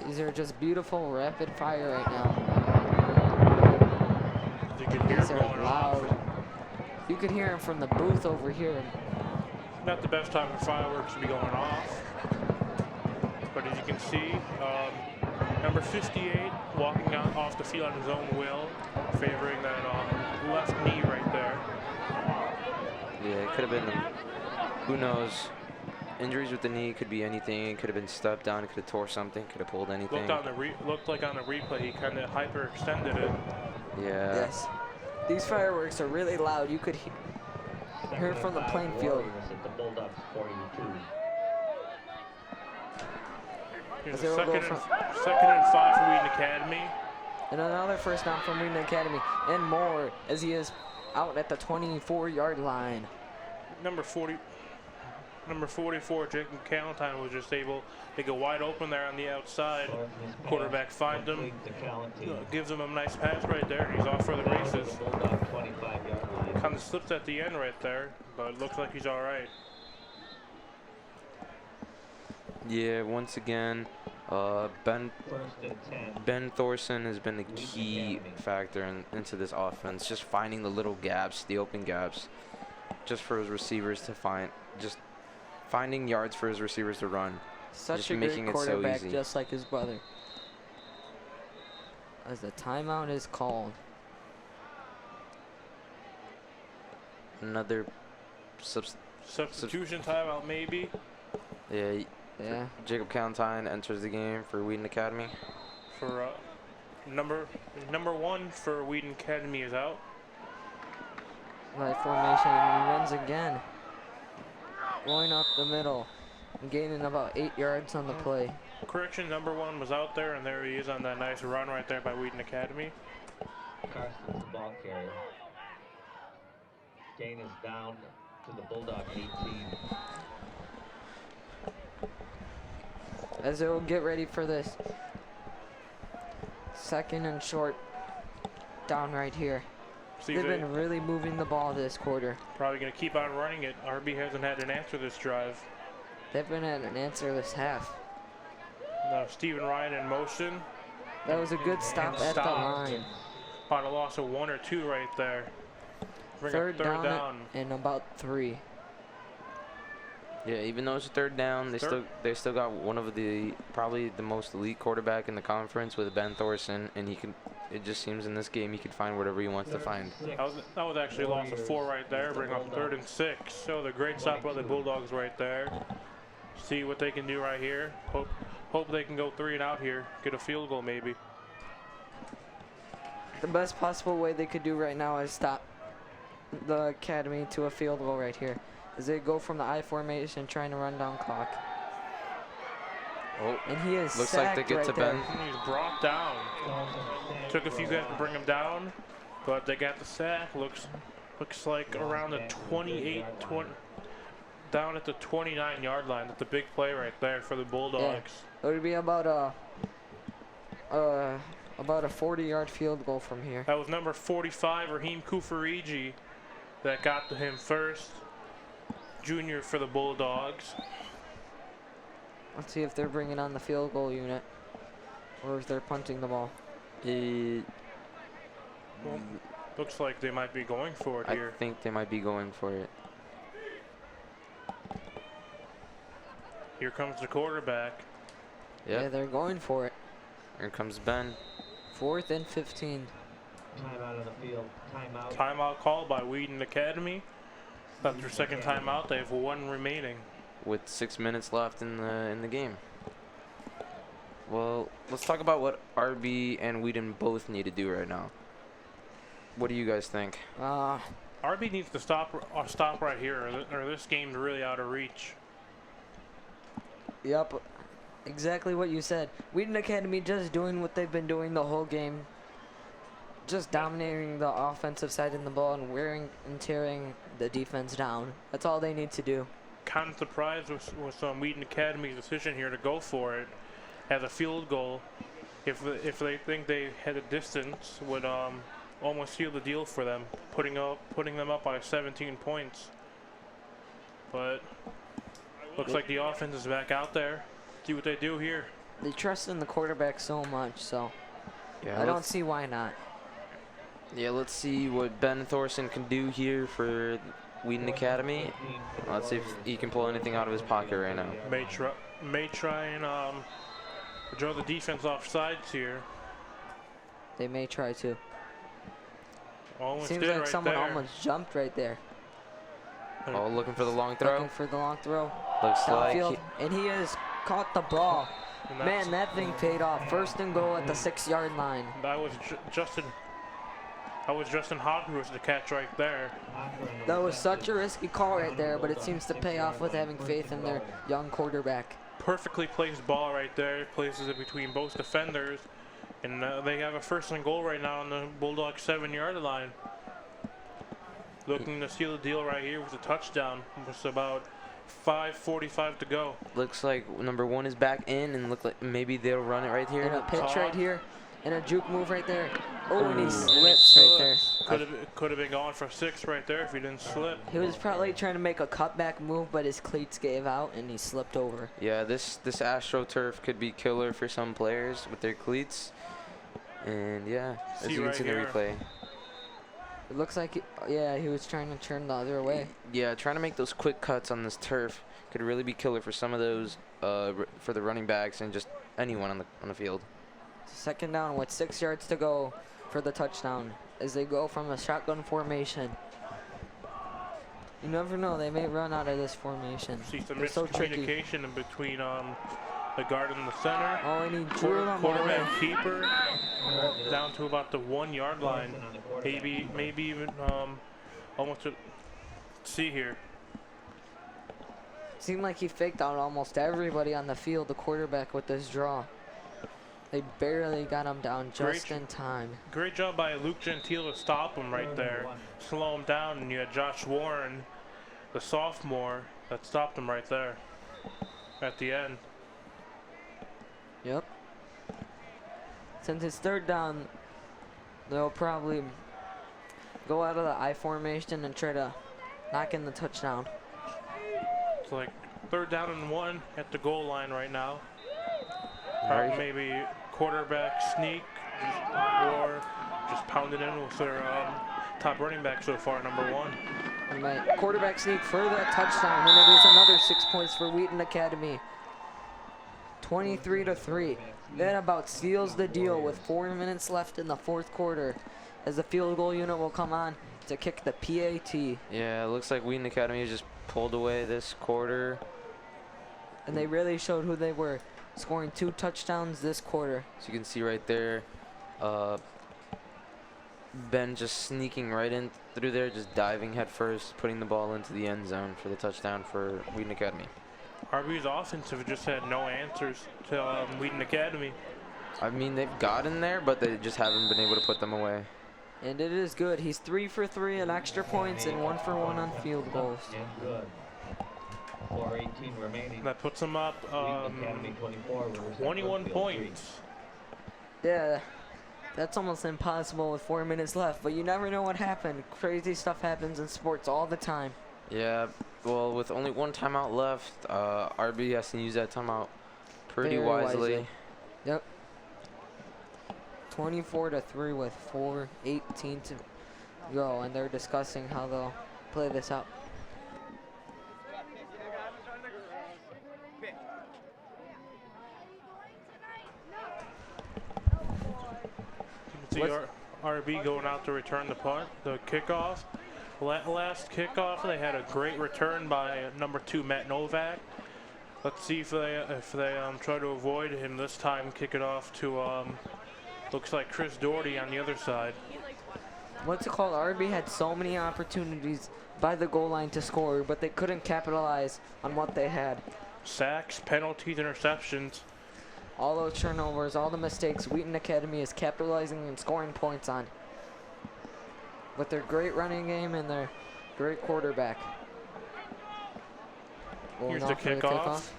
These are just beautiful rapid fire right now. You can hear These them are going loud. off. You could hear them from the booth over here. Not the best time for fireworks to be going off. But as you can see, number 58 walking out off the field on his own will, favoring that left knee right there. Yeah, it could have been, who knows. Injuries with the knee could be anything. It could have been stepped down. It could have tore something. Could have pulled anything. Looked like on the replay he kind of hyperextended it. Yeah. Yes. These fireworks are really loud. You could hear it from the playing field. At the Bulldogs 42. Here's As a they will go second and 5 for Wheaton Academy. And another first down from Wheaton Academy. And more as he is out at the 24-yard line. Number 44, Jacob Callentine, was just able to go wide open there on the outside. Quarterback finds him, gives him a nice pass right there, and he's off for the races. Kind of slips at the end right there, but it looks like he's all right. Yeah, once again, Ben Thorson has been a key factor into this offense, just finding the little gaps, the open gaps, just for his receivers to find, just finding yards for his receivers to run. Such just a making great it so quarterback, easy. just like his brother. As the timeout is called. Another Substitution timeout maybe. Yeah. Yeah. Jacob Callentine enters the game for Wheaton Academy. For number 1 for Wheaton Academy is out. Right formation, and he runs again. Going up the middle and gaining about 8 yards on the play. Correction, number 1 was out there, and there he is on that nice run right there by Wheaton Academy. Carson's the ball carrier. Gain is down to the Bulldog 18. As they'll get ready for this second and short down right here. They've been really moving the ball this quarter. Probably going to keep on running it. RB hasn't had an answer this drive. They've been at an answer this half. Now Stephen Ryan in motion. That was a good stop at the line. On a loss of 1 or 2 right there. Bring Third up third down. and about 3. Yeah, even though it's a third down, they still got one of the probably the most elite quarterback in the conference with Ben Thorson, and it just seems in this game he could find whatever he wants to find. That was actually a loss of 4 right there. Bring up 3rd and 6. So the great stop by the Bulldogs right there. See what they can do right here. Hope they can go 3 and out here. Get a field goal maybe. The best possible way they could do right now is stop the Academy to a field goal right here. As they go from the I formation trying to run down clock. Oh, and he is looks like they get right to Ben. He's brought down. Took a few guys to bring him down, but they got the sack. Looks like around the 28, 20, down at the 29-yard line. That's a big play right there for the Bulldogs. Yeah. It would be about a 40-yard field goal from here. That was number 45, Raheem Kufariji, that got to him first. Junior for the Bulldogs. Let's see if they're bringing on the field goal unit or if they're punting the ball. Well, looks like they might be going for it here. I think they might be going for it. Here comes the quarterback. Yep. Yeah, they're going for it. Here comes Ben. 4th and 15. Timeout on the field. Timeout. Timeout called by Wheaton Academy. That's their second timeout. They have 1 remaining. With 6 minutes left in the game. Well, let's talk about what RB and Wheaton both need to do right now. What do you guys think? RB needs to stop right here, or this game's really out of reach. Yep, exactly what you said. Wheaton Academy just doing what they've been doing the whole game. Just dominating the offensive side of the ball and wearing and tearing the defense down. That's all they need to do. Kind of surprised with Wheaton Academy's decision here to go for it as a field goal. If they think they had a distance, would almost seal the deal for them, putting them up by 17 points. But looks like the offense is back out there. See what they do here. They trust in the quarterback so much, so Yeah, I don't see why not. Yeah, let's see what Ben Thorson can do here for Wheaton Academy. Let's see if he can pull anything out of his pocket right now. May try and draw the defense off sides here. They may try to. Almost Seems did like right someone there. almost jumped right there. Oh, looking for the long throw. Looking for the long throw. Looks like Downfield, and he has caught the ball. And that's- Man, that thing paid off. First and goal at the 6-yard line. That was Justin Hogwarts to catch right there. That was such a risky call right there, but it seems to pay off with having faith in their young quarterback. Perfectly placed ball right there. Places it between both defenders. And they have a first and goal right now on the Bulldogs 7-yard line. Looking to seal the deal right here with a touchdown. It's about 5:45 to go. looks like number 1 is back in, and look like maybe they'll run it right And a here. pitch right here, and a juke move right there. Oh, and he slips right there. Could have been going for 6 right there if he didn't slip. He was probably trying to make a cutback move, but his cleats gave out, and he slipped over. Yeah, this AstroTurf could be killer for some players with their cleats. And yeah, as See you can right see in the here. replay. It looks like, yeah, he was trying to turn the other way. Yeah, trying to make those quick cuts on this turf could really be killer for some of those, for the running backs and just anyone on the field. Second down with 6 yards to go for the touchdown as they go from a shotgun formation. You never know, they may run out of this formation. See some They're so tricky. miscommunication in between the guard and the center. Oh, and he drew them away. Quarterback keeper down to about the 1-yard line. Maybe even almost to see here. Seemed like he faked out almost everybody on the field, the quarterback, with this draw. They barely got him down just in time. Great job by Luke Gentile to stop him right there. Slow him down, and you had Josh Warren, the sophomore, that stopped him right there at the end. Yep. Since it's third down, they'll probably go out of the I formation and try to knock in the touchdown. It's like 3rd down and 1 at the goal line right now. Right. Maybe quarterback sneak or just pound it in with their top running back so far, number 1. And my quarterback sneak for that touchdown, and it is another 6 points for Wheaton Academy. 23-3. That about seals the deal with 4 minutes left in the 4th quarter, as the field goal unit will come on to kick the PAT. Yeah, it looks like Wheaton Academy just pulled away this quarter. And they really showed who they were, scoring 2 touchdowns this quarter. So you can see right there, Ben just sneaking right in through there, just diving head first, putting the ball into the end zone for the touchdown for Wheaton Academy. RB's offensive just had no answers to Wheaton Academy. I mean, they've gotten there, but they just haven't been able to put them away. And it is good. He's 3 for 3 on extra points and 1 for 1 on field goals. 4:18 remaining. That puts them up 21 points. Yeah, that's almost impossible with 4 minutes left, but you never know what happened. Crazy stuff happens in sports all the time. Yeah, well, with only 1 timeout left, RB has to use that timeout pretty Very wisely. Yep. 24-3 with 4:18 to go, and they're discussing how they'll play this out. You can see RB going out to return the punt, the kickoff. Last kickoff, they had a great return by number 2 Matt Novak. Let's see if they try to avoid him this time. Kick it off to looks like Chris Doherty on the other side. What's it called? RB had so many opportunities by the goal line to score, but they couldn't capitalize on what they had. Sacks, penalties, interceptions. All those turnovers, all the mistakes Wheaton Academy is capitalizing and scoring points on. With their great running game and their great quarterback. Here's Going the off for kickoff.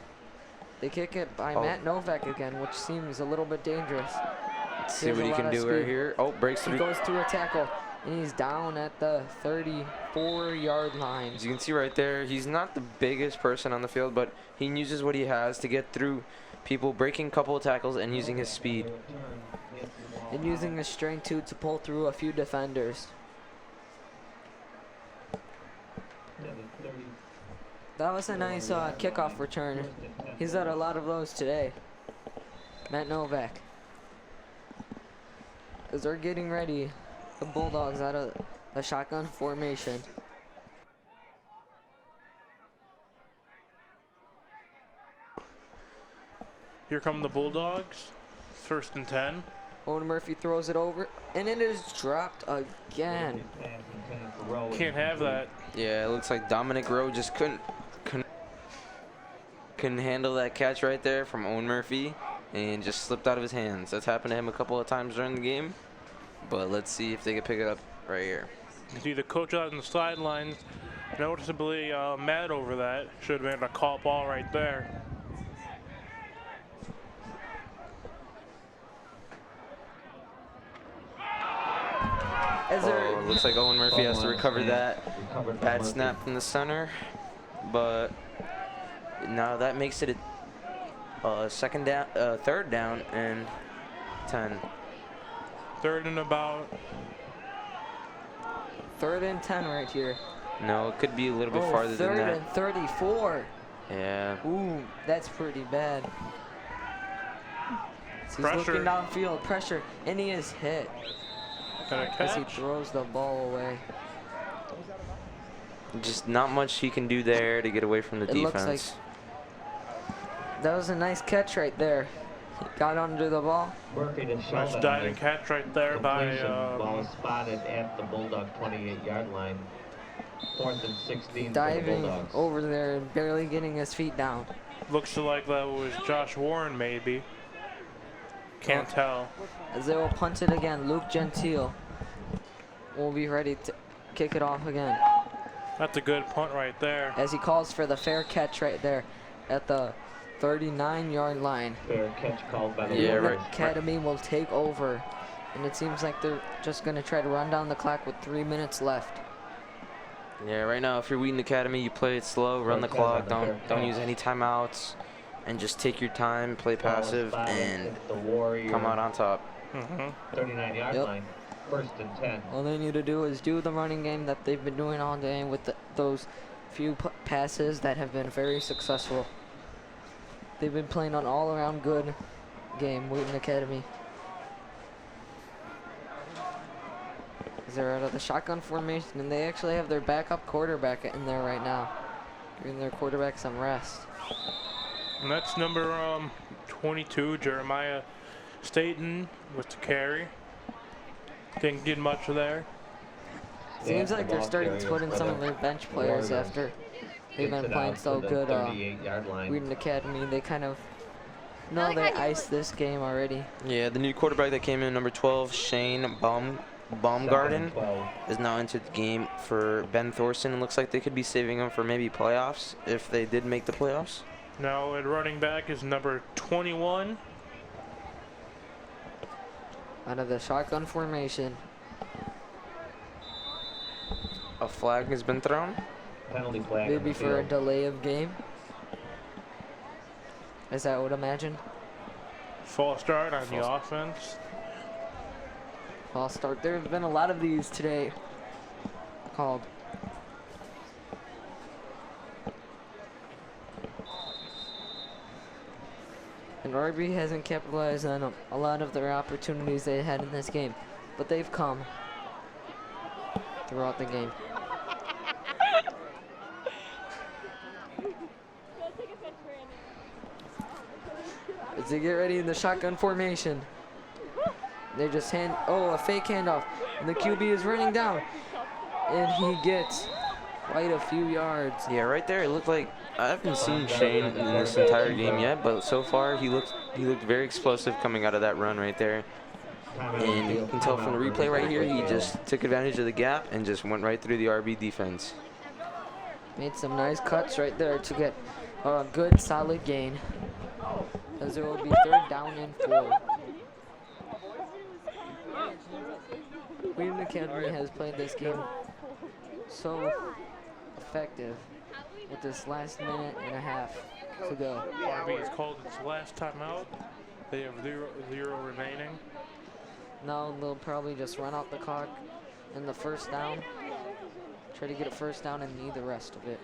They kick it by Matt Novak again, which seems a little bit dangerous. Let's see He has what a he lot can of do right speed. here. Oh, breaks He through. goes to a tackle, and he's down at the 34-yard line. As you can see right there, he's not the biggest person on the field, but he uses what he has to get through people, breaking a couple of tackles and using his speed. And using his strength too to pull through a few defenders. That was a nice kickoff return. He's had a lot of those today. Matt Novak. As they're getting ready, the Bulldogs out of the shotgun formation. Here come the Bulldogs. 1st and 10. Owen Murphy throws it over, and it is dropped again. Can't have that. Yeah, it looks like Dominic Rowe just couldn't handle that catch right there from Owen Murphy and just slipped out of his hands. That's happened to him a couple of times during the game, but let's see if they can pick it up right here. You see the coach out on the sidelines noticeably mad over that. Should have been a call ball right there. Oh, looks like Owen Murphy has to recover that bad snap from the center, but now that makes it a third down and 10. 3rd and about. 3rd and 10 right here. No, it could be a little bit farther than that. 3rd and 34. Yeah. Ooh, that's pretty bad. So he's looking downfield, pressure, and he is hit. As he throws the ball away. Just not much he can do there to get away from the defense. Looks like that was a nice catch right there. He got under the ball. Nice diving catch right there by. Ball spotted at the Bulldog 28-yard line. 4th and 16. Diving over there and barely getting his feet down. Looks like that was Josh Warren, maybe. Can't tell. As they will punt it again, Luke Gentile will be ready to kick it off again. That's a good punt right there. As he calls for the fair catch right there at the 39-yard line. Fair catch called by the Wheaton Academy will take over. And it seems like they're just going to try to run down the clock with 3 minutes left. Yeah, right now, if you're Wheaton Academy, you play it slow, run the clock, don't use any timeouts, and just take your time, play passive, and come out on top. 39-yard line. 1st and 10. All they need to do is do the running game that they've been doing all day with those few passes that have been very successful. They've been playing an all-around good game, Wheaton Academy. They're out of the shotgun formation, and they actually have their backup quarterback in there right now, giving their quarterback some rest. And that's number 22, Jeremiah Staten, with the carry. Didn't get much there. Seems like they're starting to put in some of their bench players after they've been playing so good. Wheaton Academy, they kind of know they iced this game already. Yeah, the new quarterback that came in, number 12, Shane Baumgarten, is now entered the game for Ben Thorson. It looks like they could be saving him for maybe playoffs if they did make the playoffs. Now at running back is number 21. Out of the shotgun formation. A flag has been thrown. Penalty flag. Maybe for a delay of game. As I would imagine. False start on the offense. False start. There have been a lot of these today called. And RB hasn't capitalized on a lot of their opportunities they had in this game, but they've come throughout the game. As they get ready in the shotgun formation, they just a fake handoff, and the QB is running down, and he gets quite a few yards. Yeah, right there, it looked like, I haven't seen Shane in this entire game yet, but so far he looked very explosive coming out of that run right there. And you can tell from the replay right here, he just took advantage of the gap and just went right through the RB defense. Made some nice cuts right there to get a good solid gain, as there will be 3rd down and 4. Wheaton Academy has played this game so effective with this last minute and a half. to go. RB has called its last timeout. They have 0 remaining. Now they'll probably just run out the clock in the first down. Try to get a first down and need the rest of it.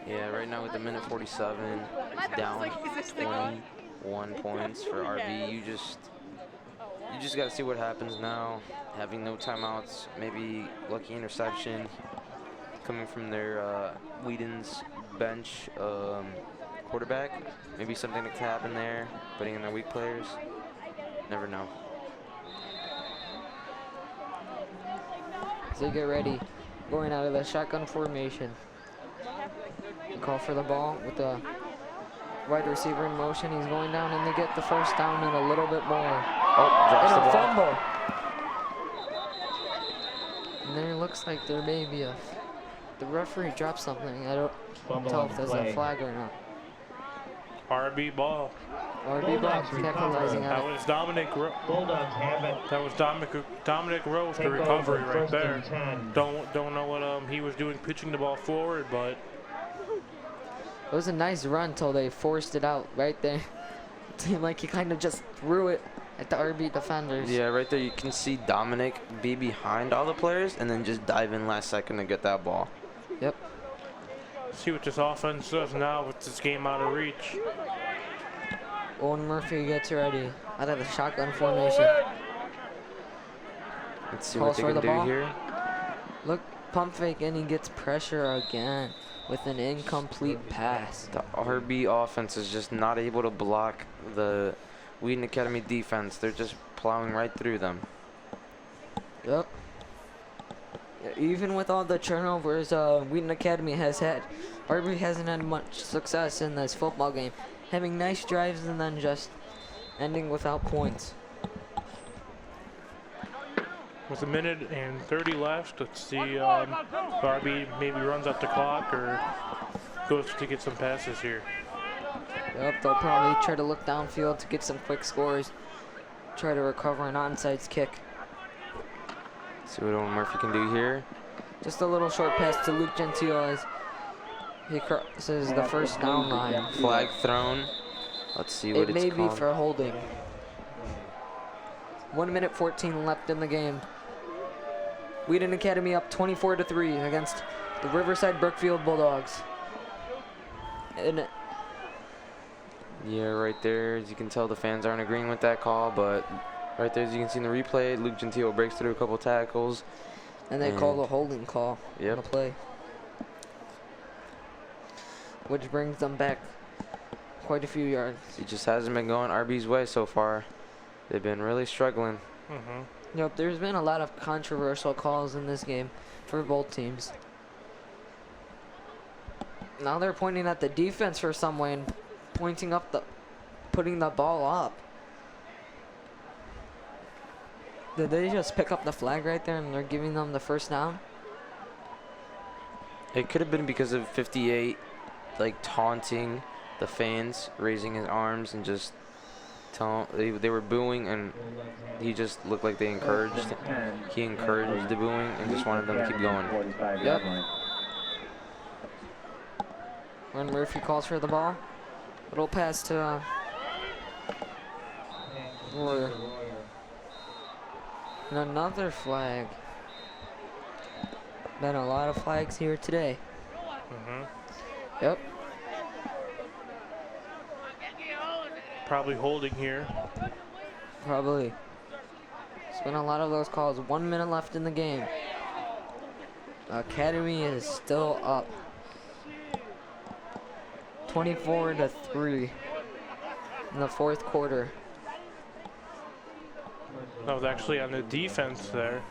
Yeah, right now with the minute 47, it's down 21 points for RB. You just got to see what happens now. Having no timeouts, maybe lucky interception coming from their Wheaton's bench quarterback. Maybe something that could happen there, putting in their weak players. Never know. So get ready. Going out of the shotgun formation. Call for the ball with the wide receiver in motion. He's going down and they get the first down and a little bit more. Oh, drops And the a ball. fumble. And there looks like there may be the referee dropped something. I don't tell if there's a flag or not. RB ball. RB ball capitalizing That on it. was Dominic Bulldogs have it. That was Dominic Rose, the recovery right there. Don't know what he was doing pitching the ball forward, but It was a nice run till they forced it out right there. It seemed like he kind of just threw it at the RB defenders. Yeah, right there you can see Dominic be behind all the players and then just dive in last second to get that ball. Yep. see what this offense does now with this game out of reach. Owen Murphy gets ready out of the shotgun formation. Let's see Calls what they for can the do ball. here. Look, pump fake, and he gets pressure again with an incomplete pass. The RB offense is just not able to block the Wheaton Academy defense. They're just plowing right through them. Yep. Even with all the turnovers Wheaton Academy has had, RB hasn't had much success in this football game, having nice drives and then just ending without points. With a minute and 30 left, let's see RB maybe runs out the clock or goes to get some passes here. Yep, they'll probably try to look downfield to get some quick scores, try to recover an onside kick. See what Owen Murphy can do here. Just a little short pass to Luke Gentile as he crosses the first down line. Flag thrown. Let's see what It it's may called. be for holding. 1 minute 14 left in the game. Wheaton Academy up 24-3 against the Riverside Brookfield Bulldogs. And Yeah, right there, as you can tell, the fans aren't agreeing with that call, but right there, as you can see in the replay, Luke Gentile breaks through a couple tackles. they call the holding call on Yep. the play, which brings them back quite a few yards. He just hasn't been going RB's way so far. They've been really struggling. Yep, there's been a lot of controversial calls in this game for both teams. Now they're pointing at the defense for some way and putting the ball up. Did they just pick up the flag right there and they're giving them the first down? It could have been because of 58, like taunting the fans, raising his arms and just they were booing, and he just looked like he encouraged the booing and just wanted them to keep going. Yep. When Murphy calls for the ball, little pass to Royer. And another flag. Been a lot of flags here today. Yep. Probably holding here. Probably. It's been a lot of those calls. 1 minute left in the game. Academy is still up. 24-3 in the fourth quarter. That was actually on the defense there.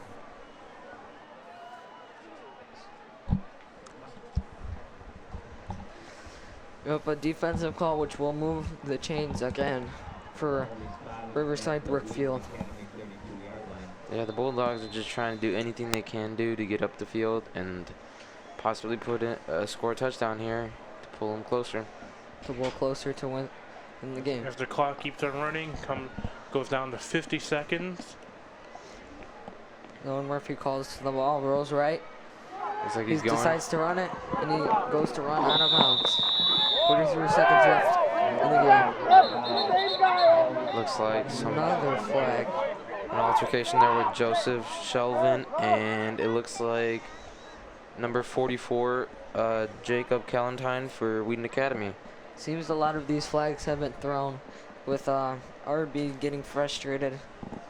Yep, a defensive call which will move the chains again for Riverside Brookfield. Yeah, the Bulldogs are just trying to do anything they can do to get up the field and possibly score a touchdown here to pull them closer. To go closer to win in the game. As the clock keeps on running, goes down to 50 seconds. Owen Murphy calls to the ball, rolls right. Looks like He he's going. decides to run it, and he goes to run out of bounds. 43 seconds left. in the game. Looks like Another flag. an altercation there with Joseph Shelvin, and it looks like number 44, Jacob Callentine for Wheaton Academy. Seems a lot of these flags have been thrown with RB getting frustrated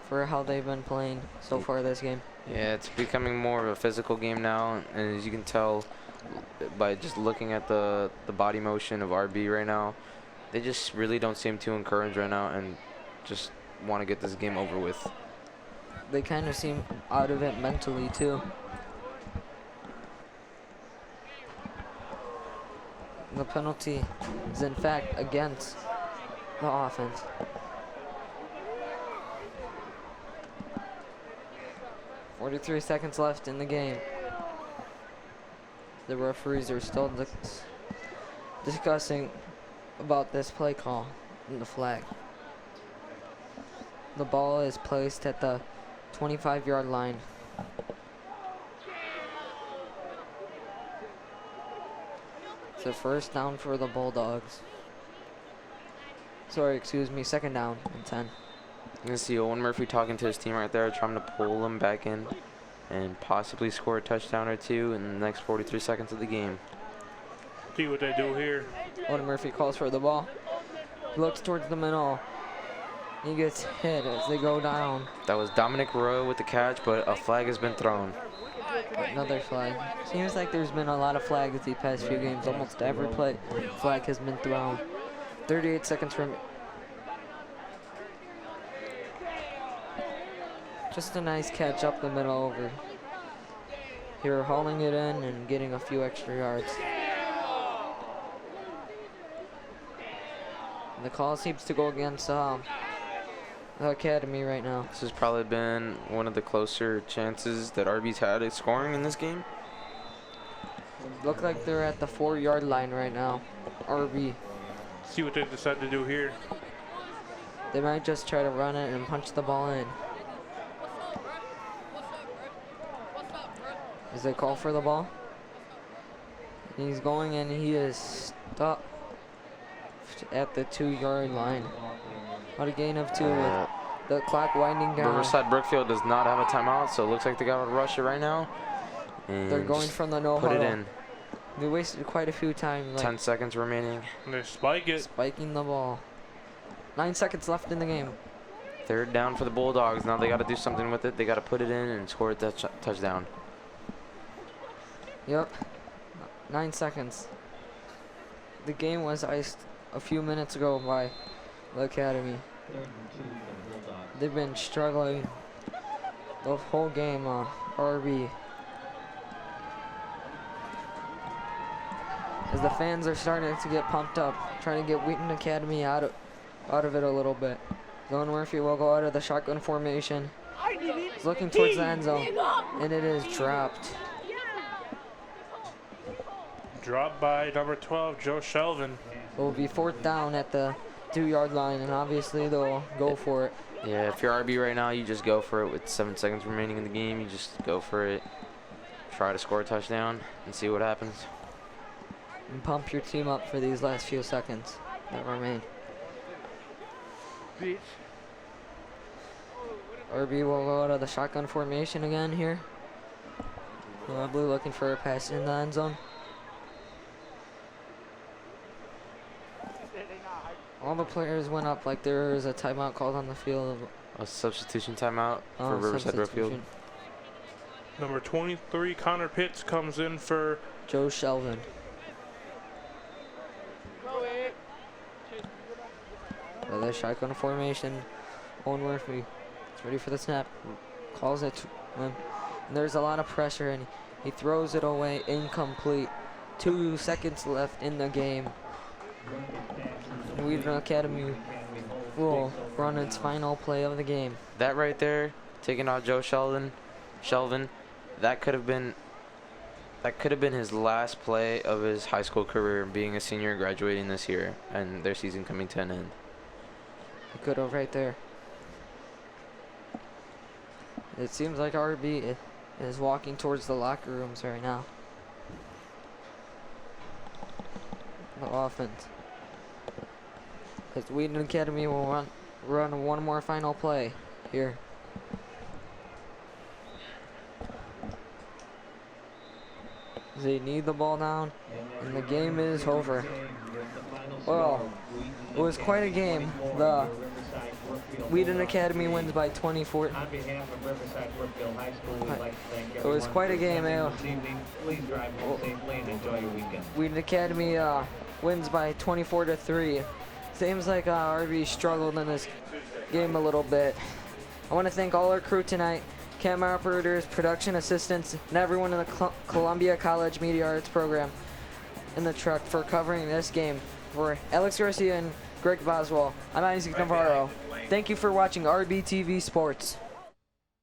for how they've been playing so far this game. Yeah, it's becoming more of a physical game now, and as you can tell by just looking at the body motion of RB right now, they just really don't seem too encouraged right now and just want to get this game over with. They kind of seem out of it mentally too. The penalty is in fact against the offense. .43 seconds left in the game. The referees are still discussing about this play call and the flag. The ball is placed at the 25-yard line. It's a first down for the Bulldogs. Sorry, excuse me, second down and 10. You can see Owen Murphy talking to his team right there, trying to pull them back in and possibly score a touchdown or two in the next 43 seconds of the game. See what they do here. Owen Murphy calls for the ball. Looks towards the middle. He gets hit as they go down. That was Dominic Roy with the catch, but a flag has been thrown. Another flag. Seems like there's been a lot of flags these past few games. Almost every flag has been thrown. 38 seconds from. Just a nice catch up the middle over here, hauling it in and getting a few extra yards. The call seems to go against the Academy right now. This has probably been one of the closer chances that RB's had at scoring in this game. Look like they're at the 4-yard line right now. RB. See what they decide to do here. They might just try to run it and punch the ball in. As they call for the ball. He's going and he is stopped at the 2-yard line. What a gain of 2 with the clock winding down. Riverside Brookfield does not have a timeout, so it looks like they got to rush it right now. And they're going from the no put huddle. it in. They wasted quite a few times. 10 seconds remaining. And they spike it. Spiking the ball. 9 seconds left in the game. Third down for the Bulldogs. Now they got to do something with it. They got to put it in and score a touchdown. Yep. 9 seconds. The game was iced a few minutes ago by the Academy. They've been struggling the whole game on RB. As the fans are starting to get pumped up, trying to get Wheaton Academy out of it a little bit. Owen Murphy will go out of the shotgun formation. He's looking towards the end zone, and it is dropped. Dropped by number 12, Joe Shelvin. It will be 4th down at the 2-yard line, and obviously they'll go for it. Yeah, if you're RB right now, you just go for it with 7 seconds remaining in the game. You just go for it. Try to score a touchdown and see what happens. And pump your team up for these last few seconds that remain. RB will go out of the shotgun formation again here. Probably looking for a pass in the end zone. All the players went up like there was a timeout called on the field. A substitution timeout for Riverside Brookfield. Number 23, Connor Pitts, comes in for Joe Shelvin. For the shotgun formation, Owen Murphy is ready for the snap. Calls it to him. And there's a lot of pressure, and he throws it away, incomplete. 2 seconds left in the game. Wheaton Academy will run its final play of the game. That right there, taking out Joe Shelvin, that could have been his last play of his high school career, being a senior graduating this year and their season coming to an end. He could have right there. It seems like RB is walking towards the locker rooms right now. The offense. As Wheaton Academy will run one more final play here. They need the ball down, and the game is over. Well, it was quite a game. The Wheaton Academy wins by 24. On behalf of Riverside Brookfield High School, we'd like to thank It was quite a game. this evening. Please drive home safely and enjoy your weekend. Wheaton Academy wins by 24-3. Seems like RB struggled in this game a little bit. I want to thank all our crew tonight, camera operators, production assistants, and everyone in the Columbia College Media Arts program in the truck for covering this game. For Alex Garcia and Greg Boswell, I'm Isaac Navarro. Thank you for watching RBTV Sports.